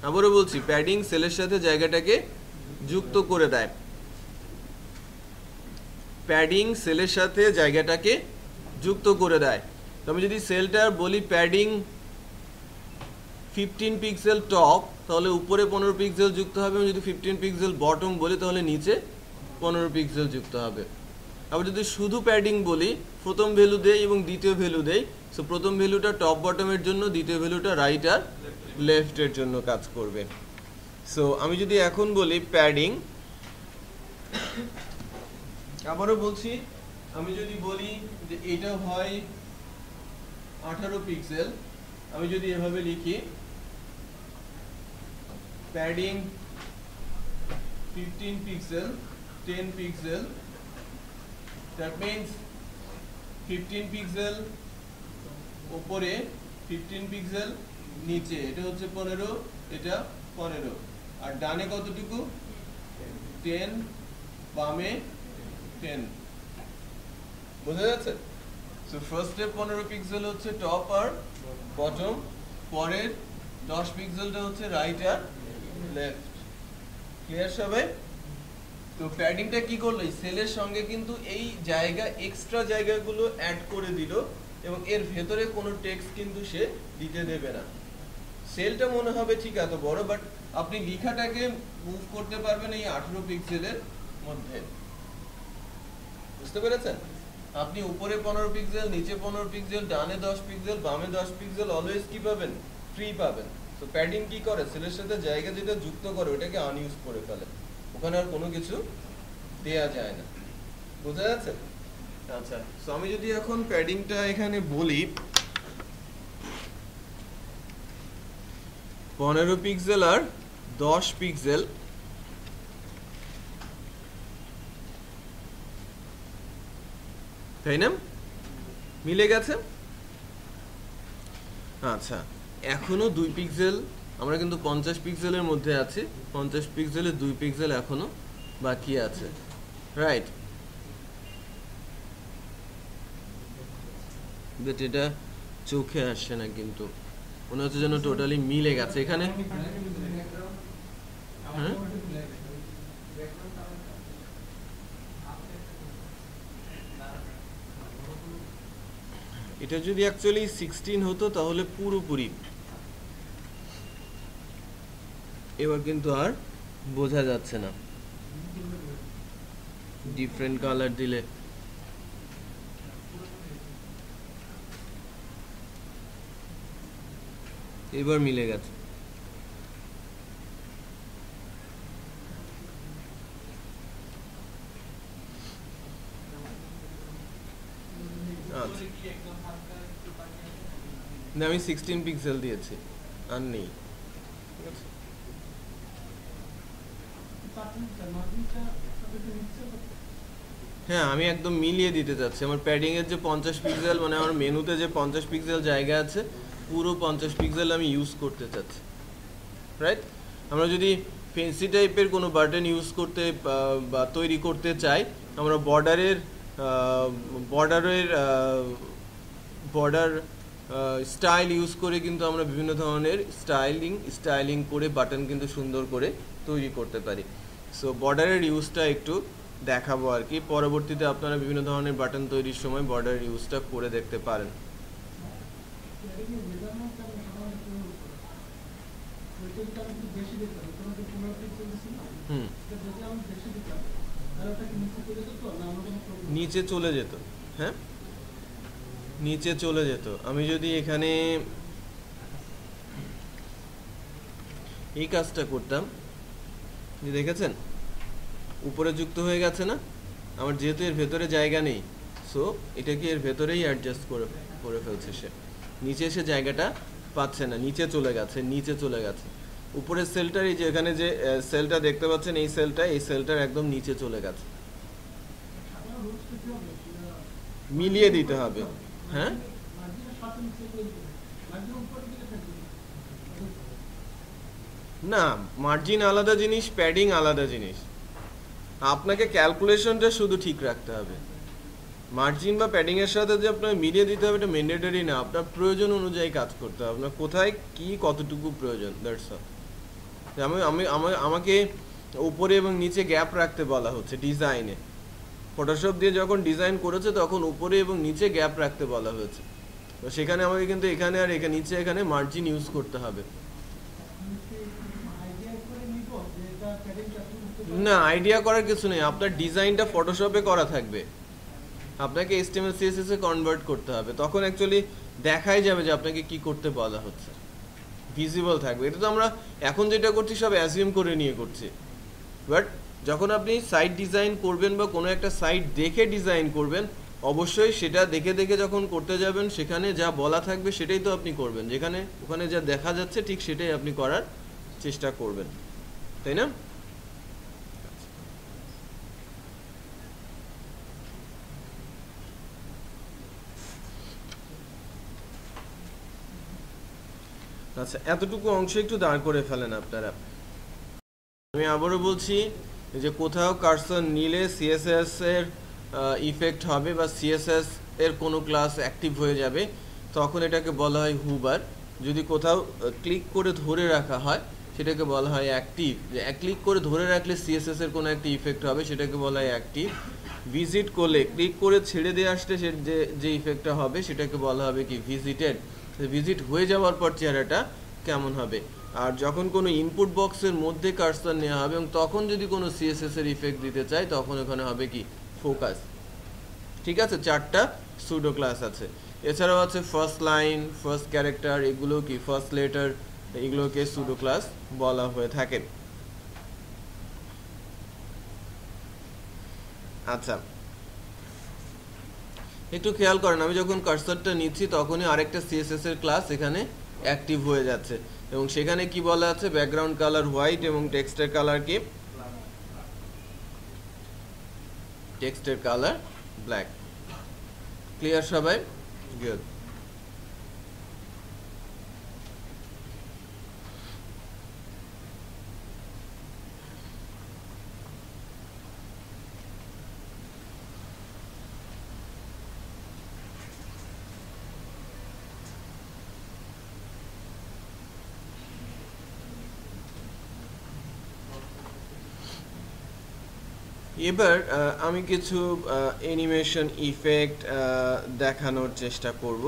আবারও বলছি, প্যাডিং সেলের সাথে জায়গাটাকে যুক্ত করে দেয়। প্যাডিং সেলের সাথে জায়গাটাকে যুক্ত করে দেয়। তো আমি যদি সেলটার বলি প্যাডিং 15 পিক্সেল টপ, তাহলে উপরে 15 পিক্সেল যুক্ত হবে। আমি যদি 15 পিক্সেল বটম বলি তাহলে নিচে 15 পিক্সেল যুক্ত হবে। আবার যদি শুধু প্যাডিং বলি, প্রথম ভ্যালু দেই এবং দ্বিতীয় ভ্যালু দেই। সো প্রথম ভ্যালুটা টপ বটমের জন্য, দ্বিতীয় ভ্যালুটা রাইট আর লেফটের জন্য কাজ করবে। সো আমি যদি এখন বলি প্যাডিং, আবারও বলছি, আমি যদি বলি যে এটা হয় 18 পিক্সেল, আমি যদি এভাবে লিখি padding 15 pixel 10 pixel, that means 15 pixel উপরে, 15 পিক্সেল নিচে। এটা হচ্ছে 15, এটা 15। আর ডানে কতটুকু? 10, বামে 10। বোঝা যাচ্ছে? সো ফার্স্টে 15 পিক্সেল হচ্ছে টপ আর বটম, পরের 10 পিক্সেলটা হচ্ছে রাইট আর লেফট। ক্লিয়ার সবাই? তো প্যাডিংটা কি করলো? সেলের সঙ্গে কিন্তু এই জায়গা, এক্সট্রা জায়গাগুলো অ্যাড করে দিল এবং এর ভেতরে কোনো টেক্সট কিন্তু সে দিতে দেবে না। সেলটা মনে হবে ঠিক এত বড়, বাট আপনি লেখাটাকে মুভ করতে পারবেন এই 18 পিক্সেলের মধ্যে। বুঝতে পেরেছেন? আপনি উপরে 15 পিক্সেল, নিচে 15 পিক্সেল, ডানে 10 পিক্সেল, বামে 10 পিক্সেল অলওয়েজ কি পাবেন? ফ্রি পাবেন। তো প্যাডিং কি করে? সেলের সাথে জায়গা যেটা যুক্ত করে ওটাকে আনইউজ করে ফেলে, ওখানে আর কোনো কিছু দেয়া যায় না। বোঝা যাচ্ছে? আচ্ছা, সো আমি যদি এখন প্যাডিংটা এখানে বলি 15 পিক্সেল আর 10 পিক্সেল, তাই না? মিলে গেছে? আচ্ছা, এখনো 2 পিক্সেল, আমরা কিন্তু 50 পিক্সেলের মধ্যে আছি, 50 পিক্সেলের 2 পিক্সেল এখনো বাকি আছে, রাইট? বাট এটা চোখে আসছে না, কিন্তু মনে হচ্ছে যেন টোটালি মিলে গেছে এখানে। হ্যাঁ, এটা যদি অ্যাকচুয়ালি 16 হতো তাহলে পুরোপুরি, এবার কিন্তু আর বোঝা যাচ্ছে না, ডিফারেন্ট কালার দিলে। এবার মিলে গেছে। না, আমি 16 পিক্সেল দিয়েছি, আর নেই। হ্যাঁ, আমি একদম মিলিয়ে দিতে চাচ্ছি। আমার প্যাডিং এর যে 50 পিক্সেল, মানে আমার মেনুতে যে 50 পিক্সেল জায়গা আছে, পুরো 50 পিক্সেল আমি ইউজ করতে চাচ্ছি, রাইট? আমরা যদি ফেন্সি টাইপের কোনো বাটন ইউজ করতে বা তৈরি করতে চাই, আমরা বর্ডার স্টাইল ইউজ করে কিন্তু আমরা বিভিন্ন ধরনের স্টাইলিং করে বাটন কিন্তু সুন্দর করে তৈরি করতে পারি। সো বর্ডারের ইউজটা একটু দেখাবো আর কি, পরবর্তীতে আপনারা বিভিন্ন ধরনের বাটন তৈরির সময় বর্ডারের ইউজটা করে দেখতে পারেন। নিচে চলে যেত, হ্যাঁ নিচে চলে যেত। আমি যদি এখানে এই কাজটা করতাম, দেখেছেন উপরে যুক্ত হয়ে গেছে না, আমার যেহেতু এর ভেতরে জায়গা নেই, সো এটাকে এর ভেতরেই অ্যাডজাস্ট করে ফেলছে সে, নিচে এসে জায়গাটা পাচ্ছে না, নিচে চলে গেছে। উপরের সেলটার এই যে এখানে যে সেলটা দেখতে পাচ্ছেন, এই সেলটার একদম নিচে চলে গেছে, মিলিয়ে দিতে হবে। হ্যাঁ না, মার্জিন আলাদা জিনিস, প্যাডিং আলাদা জিনিস। আপনাকে ক্যালকুলেশনটা শুধু ঠিক রাখতে হবে। মার্জিন বা প্যাডিং এর সাথে যে আপনার মিলিয়ে দিতে হবে এটা ম্যান্ডেটরি না, আপনার প্রয়োজন অনুযায়ী কাজ করতে হবে, আপনার কোথায় কি কতটুকু প্রয়োজন, দ্যাটস অল। আমাকে উপরে এবং নিচে গ্যাপ রাখতে বলা হচ্ছে ডিজাইনে, ফটোশপ দিয়ে যখন ডিজাইন করেছে তখন উপরে এবং নিচে গ্যাপ রাখতে বলা হয়েছে, তো সেখানে আমাকে কিন্তু এখানে আর এখানে নিচে এখানে মার্জিন ইউজ করতে হবে। না, আইডিয়া করার কিছু নেই, আপনার ডিজাইনটা ফটোশপে করা থাকবে, আপনাকে HTML CSS এ কনভার্ট করতে হবে, তখন অ্যাকচুয়ালি দেখাই যাবে যে আপনাকে কি করতে বলা হচ্ছে, ভিজিবল থাকবে। এটা তো আমরা এখন যেটা করছি সব অ্যাজিউম করে নিয়ে করছি, বাট যখন আপনি সাইট ডিজাইন করবেন বা কোনো একটা সাইট দেখে ডিজাইন করবেন, অবশ্যই সেটা দেখে দেখে যখন করতে যাবেন সেখানে যা বলা থাকবে সেটাই তো আপনি করবেন, যেখানে ওখানে যা দেখা যাচ্ছে ঠিক সেটাই আপনি করার চেষ্টা করবেন, তাই না? আচ্ছা, এতটুকু অংশ একটু দাঁড় করে ফেলেন আপনারা। আমি আবারও বলছি যে কোথাও কার্সর নিলে সিএসএস এর ইফেক্ট হবে বা সিএসএস এর কোনো ক্লাস অ্যাক্টিভ হয়ে যাবে, তখন এটাকে বলা হয় হুবার। যদি কোথাও ক্লিক করে ধরে রাখা হয় সেটাকে বলা হয় অ্যাক্টিভ, যে ক্লিক করে ধরে রাখলে সিএসএস এর কোনো একটা ইফেক্ট হবে সেটাকে বলা হয় অ্যাক্টিভ। ভিজিট করলে ক্লিক করে ছেড়ে দিয়ে আসলে সে যে ইফেক্টটা হবে সেটাকে বলা হবে কি ভিজিটেড। ভিজিট হয়ে যাওয়ার পর চেহারাটা কেমন হবে। আর যখন কোনো ইনপুট বক্সের মধ্যে কার্সর নেওয়া হবে এবং তখন যদি কোনো সিএসএস এর ইফেক্ট দিতে চাই তখন ওখানে হবে কি ফোকাস। ঠিক আছে, 4টা সুডো ক্লাস আছে। এছাড়াও আছে ফার্স্ট লাইন, ফার্স্ট ক্যারেক্টার, এগুলো কি ফার্স্ট লেটার, এগুলোকে সুডো ক্লাস বলা হয়ে থাকে। আচ্ছা, একটু খেয়াল করেন, আমি যখন কার্সরটা নিচ্ছি তখনই আরেকটা সিএসএস এর ক্লাস এখানে অ্যাক্টিভ হয়ে যাচ্ছে এবং সেখানে কি বলা আছে, ব্যাকগ্রাউন্ড কালার হোয়াইট এবং টেক্সটের কালার কি, টেক্সটের কালার ব্ল্যাক। ক্লিয়ার সবাই? গুড। এবার আমি কিছু অ্যানিমেশন ইফেক্ট দেখানোর চেষ্টা করব।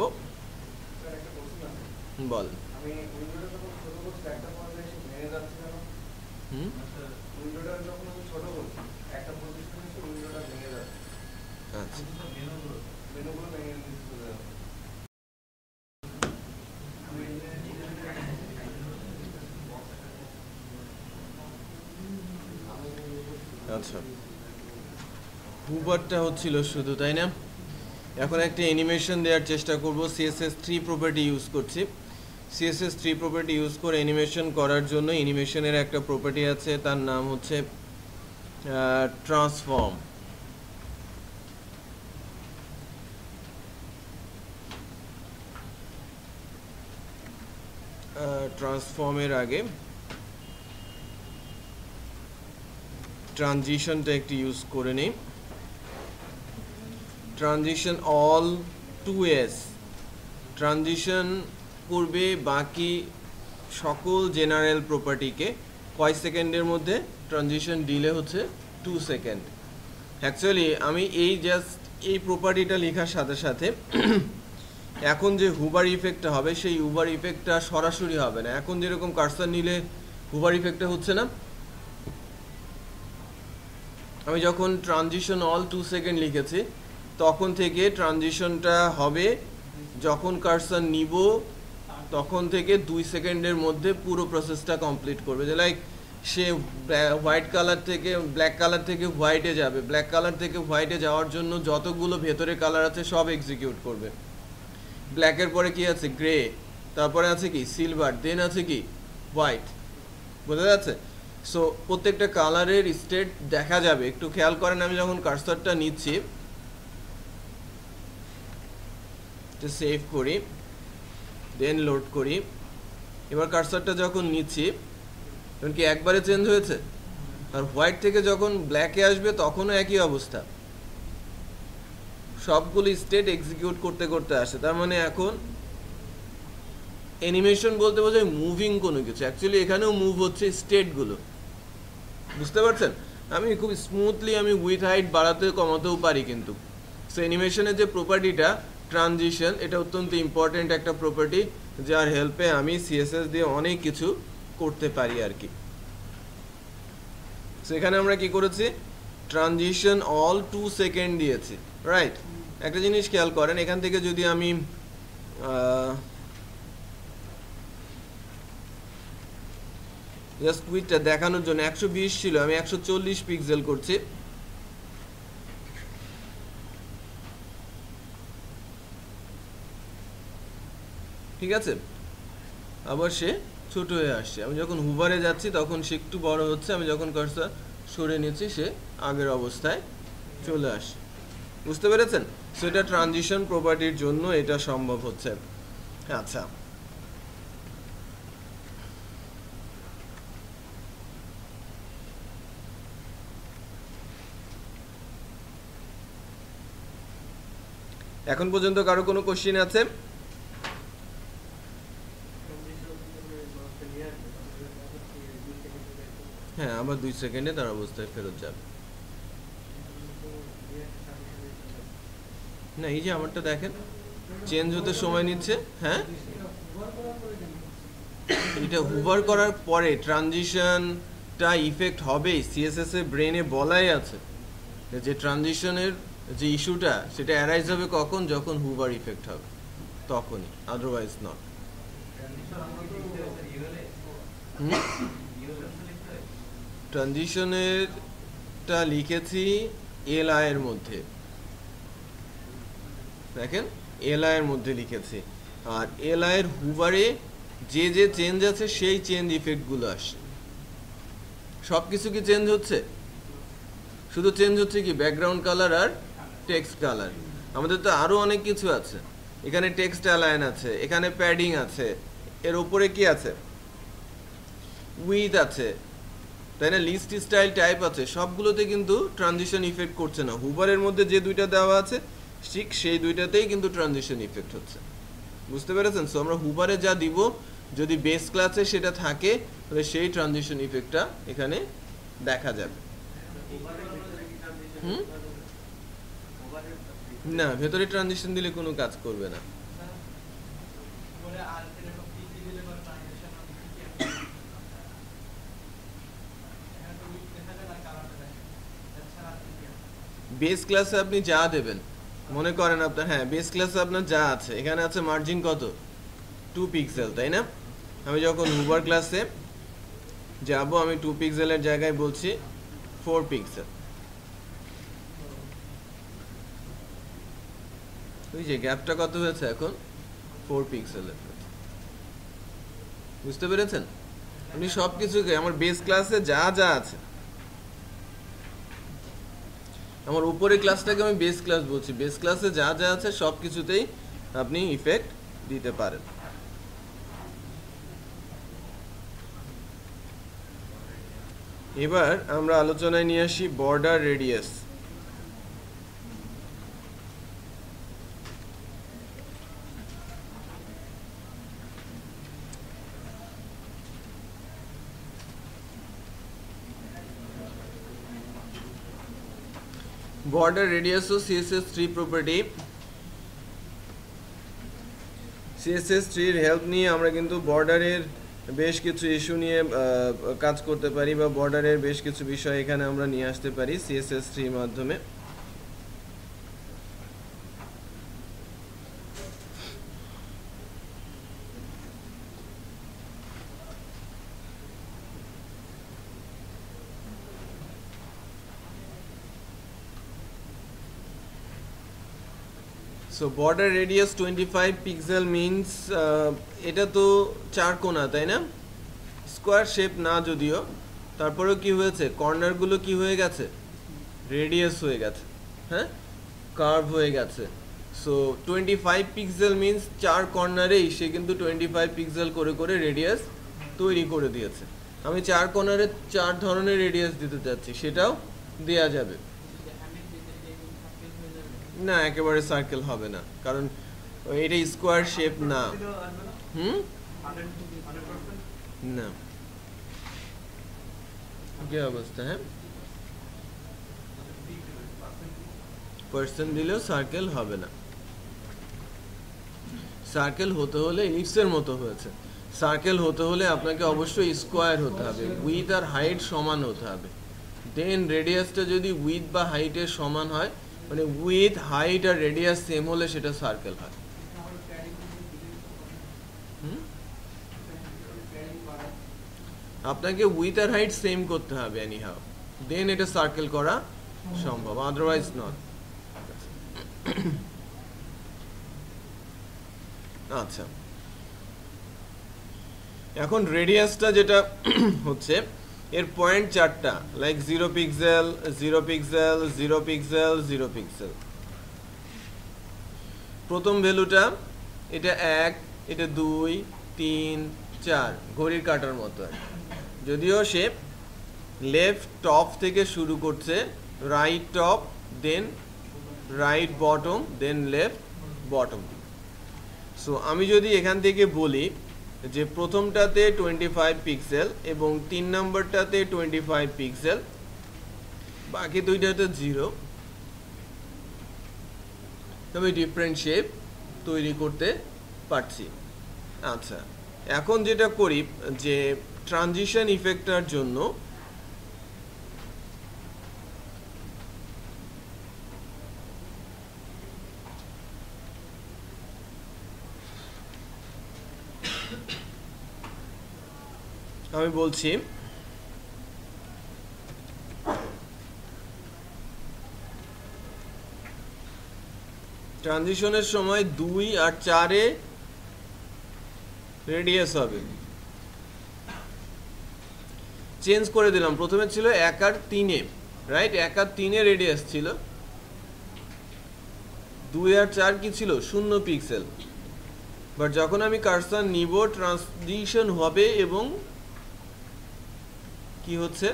বল। আমি উইন্ডোটা যখন ছোট করছি একটা পর্যায়ে এসে ভেঙে যাচ্ছে কেন? উইন্ডোটা যখন আমি ছোট করছি একটা পজিশনে এসে উইন্ডোটা ভেঙে যাচ্ছে। আচ্ছা, মেনুগুলো ভেঙে চলে যাচ্ছে। আচ্ছা, হুবারটা হচ্ছিল শুধু, তাই না? এখন একটা অ্যানিমেশন দেওয়ার চেষ্টা করব। CSS3 প্রপার্টি ইউজ করছি। CSS3 প্রপার্টি ইউজ করে অ্যানিমেশন করার জন্য অ্যানিমেশনের একটা প্রপার্টি আছে, তার নাম হচ্ছে ট্রান্সফর্ম। ট্রান্সফর্মের আগে ট্রানজিশনটা একটু ইউজ করে নেই। ট্রানজিশন অল 2s, ট্রানজিশন করবে বাকি সকল জেনারেল প্রপার্টিকে কয় সেকেন্ডের মধ্যে? ট্রানজিশন ডিলে হচ্ছে 2 সেকেন্ড। অ্যাকচুয়ালি আমি এই জাস্ট এই প্রপার্টিটা লেখার সাথে সাথে এখন যে হুবার ইফেক্টটা হবে সেই হুবার ইফেক্টটা সরাসরি হবে না। এখন যেরকম কার্সার নিলে হুবার ইফেক্টটা হচ্ছে না, আমি যখন ট্রানজিশন অল 2 সেকেন্ড লিখেছি তখন থেকে ট্রানজিশনটা হবে যখন কার্সার নিব তখন থেকে 2 সেকেন্ডের মধ্যে পুরো প্রসেসটা কমপ্লিট করবে। যে লাইক সে হোয়াইট কালার থেকে ব্ল্যাক কালার থেকে হোয়াইটে যাবে, ব্ল্যাক কালার থেকে হোয়াইটে যাওয়ার জন্য যতগুলো ভেতরে কালার আছে সব এক্সিকিউট করবে। ব্ল্যাকের পরে কি আছে? গ্রে, তারপরে আছে কি সিলভার, দেন আছে কি হোয়াইট। বোঝা যাচ্ছে? সো প্রত্যেকটা কালারের স্টেট দেখা যাবে। একটু খেয়াল করেন, আমি যখন কার্সারটা নিচ্ছি, সেভ করি, দেন লোড করি। এবার কার্সারটা যখন নিচ্ছি তখন কি একবারে চেঞ্জ হয়েছে? আর হোয়াইট থেকে যখন ব্ল্যাকে আসবে তখনও একই অবস্থা, সবগুলো স্টেট এক্সিকিউট করতে করতে আসে। তার মানে এখন অ্যানিমেশন বলতে বোঝায় মুভিং কোনো কিছু। অ্যাকচুয়ালি এখানেও মুভ হচ্ছে স্টেটগুলো, বুঝতে পারছেন? আমি খুব স্মুথলি আমি উইথ হাইট বাড়াতে কমাতেও পারি কিন্তু। সো অ্যানিমেশনের যে প্রপার্টিটা ট্রানজিশন, এটা অত্যন্ত ইম্পর্টেন্ট একটা প্রপার্টি যার হেল্পে আমি সিএসএস দিয়ে অনেক কিছু করতে পারি আর কি। সো এখানে আমরা কি করেছি? ট্রানজিশন অল 2 সেকেন্ড দিয়েছি, রাইট? একটা জিনিস খেয়াল করেন, এখান থেকে যদি আমি জাস্ট উইথটা দেখানোর জন্য 120 ছিল, আমি 140 পিক্সেল করছি। ঠিক আছে, আবার সে ছোট হয়ে আসছে। আমি যখন হুভারে যাচ্ছি তখন সে একটু বড় হচ্ছে, আমি যখন কার্সার সরে নিচ্ছি সে আগের অবস্থায় চলে আসে। বুঝতে পেরেছেন? সো এটা ট্রানজিশন প্রপার্টির জন্য এটা সম্ভব হচ্ছে। আচ্ছা, এখন পর্যন্ত কারো কোনো কোশ্চিন আছে? হ্যাঁ, আবার 2 সেকেন্ডে তার অবস্থায় ফেরত যাবে। না, এই যে আমারটা দেখেন চেঞ্জ হতে সময় নিচ্ছে। হ্যাঁ, এটা হুভার করার পরে ট্রানজিশনটা ইফেক্ট হবে। সিএসএস এর ব্রেনে বলাই আছে যে ট্রানজিশনের যে ইস্যুটা সেটা অ্যারাইজ হবে কখন? যখন হুভার ইফেক্ট হবে, তখনই, আদারওয়াইজ নট। ট্রানজিশনেরটা লিখেছি এলআই এর মধ্যে, দেখেন এলআই এর মধ্যে লিখেছি। আর এলআই এর হুভারে যে যে চেঞ্জ আছে সেই চেঞ্জ ইফেক্টগুলো আসে। সব কিছু কি চেঞ্জ হচ্ছে? শুধু চেঞ্জ হচ্ছে কি ব্যাকগ্রাউন্ড কালার আর টেক্সট কালার। আমাদের তো আরো অনেক কিছু আছে। এখানে টেক্সট অ্যালাইন আছে, এখানে প্যাডিং আছে, এর উপরে কি আছে? উইথ আছে, তাই না? লিস্ট স্টাইল টাইপ আছে। সবগুলোতে কিন্তু ট্রানজিশন ইফেক্ট করছে না। হুভারের মধ্যে যে দুইটা দেওয়া আছে ঠিক সেই দুইটাতেই কিন্তু ট্রানজিশন ইফেক্ট হচ্ছে। বুঝতে পেরেছেন? সো আমরা হুভারে যা দিব যদি বেস ক্লাসে সেটা থাকে তাহলে সেই ট্রানজিশন ইফেক্টটা এখানে দেখা যাবে। না, ভেতরে ট্রানজিশন দিলে কোনো কাজ করবে না। বেস ক্লাসে আপনি যা দেবেন, মনে করেন আপনার, হ্যাঁ বেস ক্লাসে আপনার যা আছে, এখানে আছে মার্জিন কত? 2 পিক্সেল, তাই না? আমি যখন হুভার ক্লাসে যাব আমি 2 পিক্সেলের জায়গায় বলছি 4 পিক্সেল। ওই যে গ্যাপটা কত হয়েছে এখন? 4 পিক্সেলের। বুঝতে পেরেছেন? আপনি সব কিছুকে আমার বেস ক্লাসে যা যা আছে, আমার উপরে ক্লাসটাকে আমি বেস ক্লাস বলছি, বেস ক্লাসে যা যা আছে সব কিছুতেই আপনি ইফেক্ট দিতে পারেন। এবার আমরা আলোচনায় নিয়ে আসি বর্ডার রেডিয়াস। বর্ডার রেডিয়াস ও CSS3 প্রপার্টি। CSS3 এর হেল্প নিয়ে আমরা কিন্তু বর্ডারের বেশ কিছু ইস্যু নিয়ে কাজ করতে পারি, বা বর্ডারের বেশ কিছু বিষয় এখানে আমরা নিয়ে আসতে পারি CSS3 এর মাধ্যমে। So border radius 25 pixel means এটা তো চার কোণা, তাই না? স্কোয়ার শেপ না যদিও, তারপরেও কি হয়েছে, কর্নারগুলো কি হয়ে গেছে, রেডিয়াস হয়ে গেছে, হ্যাঁ, কার্ভ হয়ে গেছে। সো 25 পিক্সেল মিনস চার কর্নারেই সে কিন্তু 25 পিক্সেল করে করে রেডিয়াস তৈরি করে দিয়েছে। আমি চার কর্নারে চার ধরনের রেডিয়াস দিতে চাচ্ছি, সেটাও দেয়া যাবে না, একেবারে সার্কেল হবে না, কারণ এটা স্কোয়ার শেপ না। না, কি অবস্থা, হ্যাঁ, পার্সেন্ট দিলেও সার্কেল হবে না। সার্কেল হতে হলে ইলিপসের মতো হয়েছে, সার্কেল হতে হলে আপনাকে অবশ্যই স্কোয়ার হতে হবে, উইথ আর হাইট সমান হতে হবে। দেন রেডিয়াসটা যদি উইথ বা হাইটের সমান হয়, মানে উইথ হাইট আর রেডিয়াস সেম হলে সেটা সার্কেল হয়। আপনাকে উইথ আর হাইট সেম করতে হবে এনিহাউ, দেন এটা সার্কেল করা সম্ভব, আদারওয়াইজ নট। আচ্ছা, এখন রেডিয়াসটা যেটা হচ্ছে এর পয়েন্ট চারটা, like 0 pixel, 0 pixel, 0 pixel, 0 pixel. প্রথম ভ্যালুটা এটা 1, এটা 2, 3, 4, ঘড়ির কাঁটার মতো। যদিও সে লেফট টপ থেকে শুরু করছে, রাইট টপ, দেন রাইট বটম, দেন লেফট বটম। সো আমি যদি এখান থেকে বলি যে প্রথমটাতে 25 পিক্সেল এবং 3 নম্বরটাতে 25 পিক্সেল, বাকি দুইটাতে 0, তবে ডিফারেন্ট শেপ তৈরি করতে পারছি। আচ্ছা, এখন যেটা করি যে ট্রানজিশন ইফেক্টটার জন্য আমি বলছি ট্রানজিশনের সময় 2 আর 4-এ রেডিয়াস হবে, চেঞ্জ করে দিলাম। প্রথমে ছিল 1 আর 3-এ, রাইট, 1 আর 3-এ রেডিয়াস ছিল, 2 আর 4 কি ছিল, 0 পিক্সেল। বাট যখন আমি কার্সর নিব, ট্রানজিশন হবে এবং কি হচ্ছে,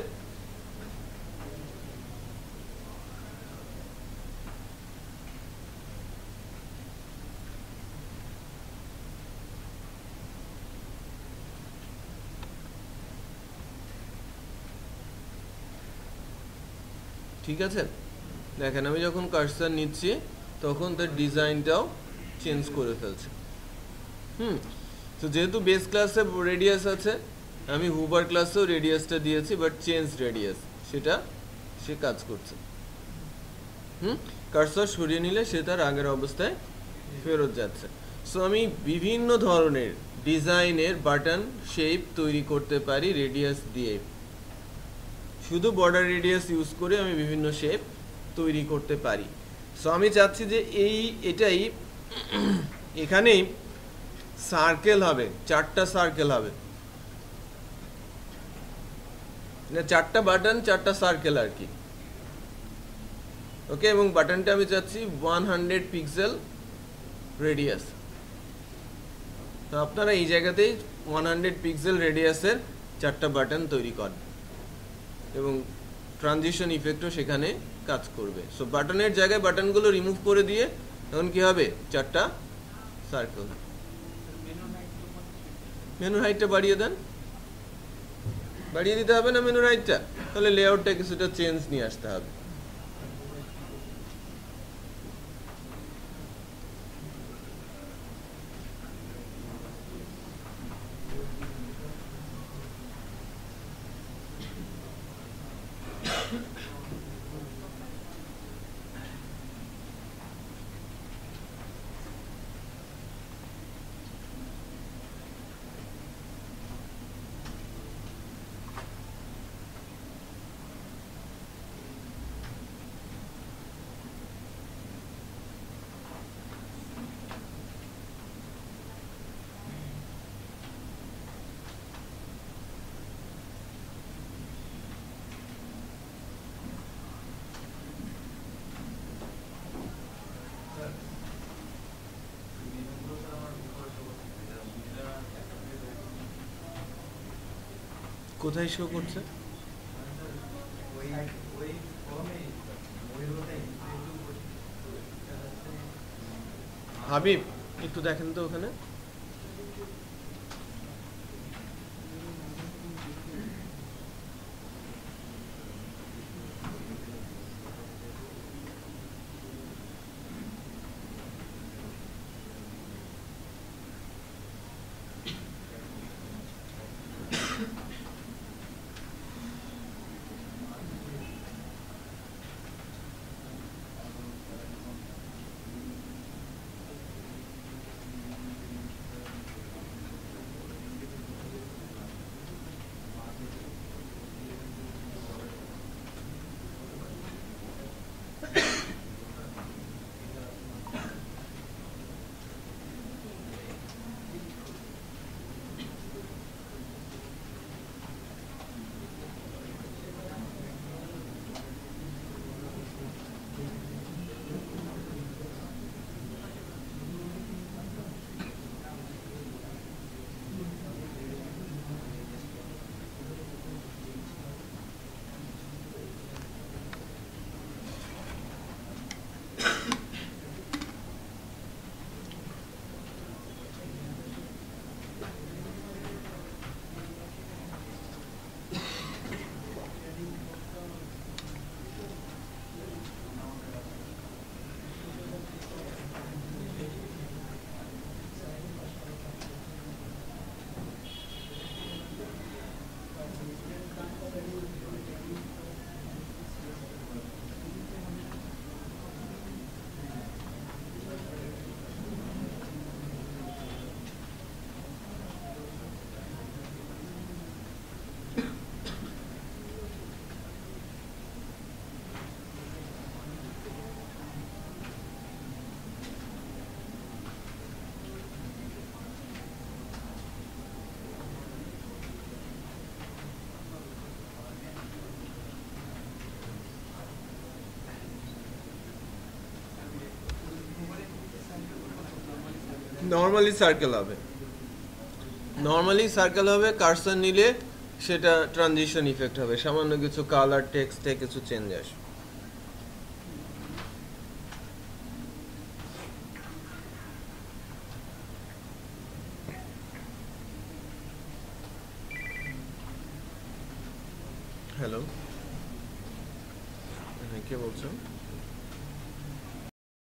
ঠিক আছে, দেখেন আমি যখন কার্সর নিচ্ছি তখন তার ডিজাইনটাও চেঞ্জ করে ফেলছে। তো যেহেতু বেস ক্লাসে রেডিয়াস আছে, আমি হুবার ক্লাসেও রেডিয়াসটা দিয়েছি, বাট চেঞ্জ রেডিয়াস, সেটা সে কাজ করছে। কার্সর সরিয়ে নিলে সে তার আগের অবস্থায় ফেরত যাচ্ছে। সো আমি বিভিন্ন ধরনের ডিজাইনের বাটন শেপ তৈরি করতে পারি রেডিয়াস দিয়ে। শুধু বর্ডার রেডিয়াস ইউজ করে আমি বিভিন্ন শেপ তৈরি করতে পারি। সো আমি চাচ্ছি যে এটাই এখানেই সার্কেল হবে, 4টা সার্কেল হবে, 4টা বাটন, 4টা সার্কেল আর কি। ওকে, এবং বাটনটা আমি চাচ্ছি 100 পিক্সেল রেডিয়াস। তো আপনারা এই জায়গাতেই 100 পিক্সেল রেডিয়াসের 4টা বাটন তৈরি করেন এবং ট্রানজিশন ইফেক্টও সেখানে কাজ করবে। সো বাটনের জায়গায় বাটনগুলো রিমুভ করে দিয়ে এখন কি হবে, 4টা সার্কেল। মেনু হাইটটা বাড়িয়ে দেন, বাড়িয়ে দিতে হবে না মেনু হাইটটা, তাহলে লেআউটটা কিছুটা চেঞ্জ নিয়ে আসতে হবে। কোথায় শো করছে? হাবিব একটু দেখেন তো ওখানে। নর্মালি সার্কেল হবে, নর্মালি সার্কেল হবে। কার্সর নিলে সেটা ট্রানজিশন ইফেক্ট হবে, সামান্য কিছু কালার টেক্সটে কিছু চেঞ্জ আসবে। হ্যালো, হ্যাঁ কে বলছো?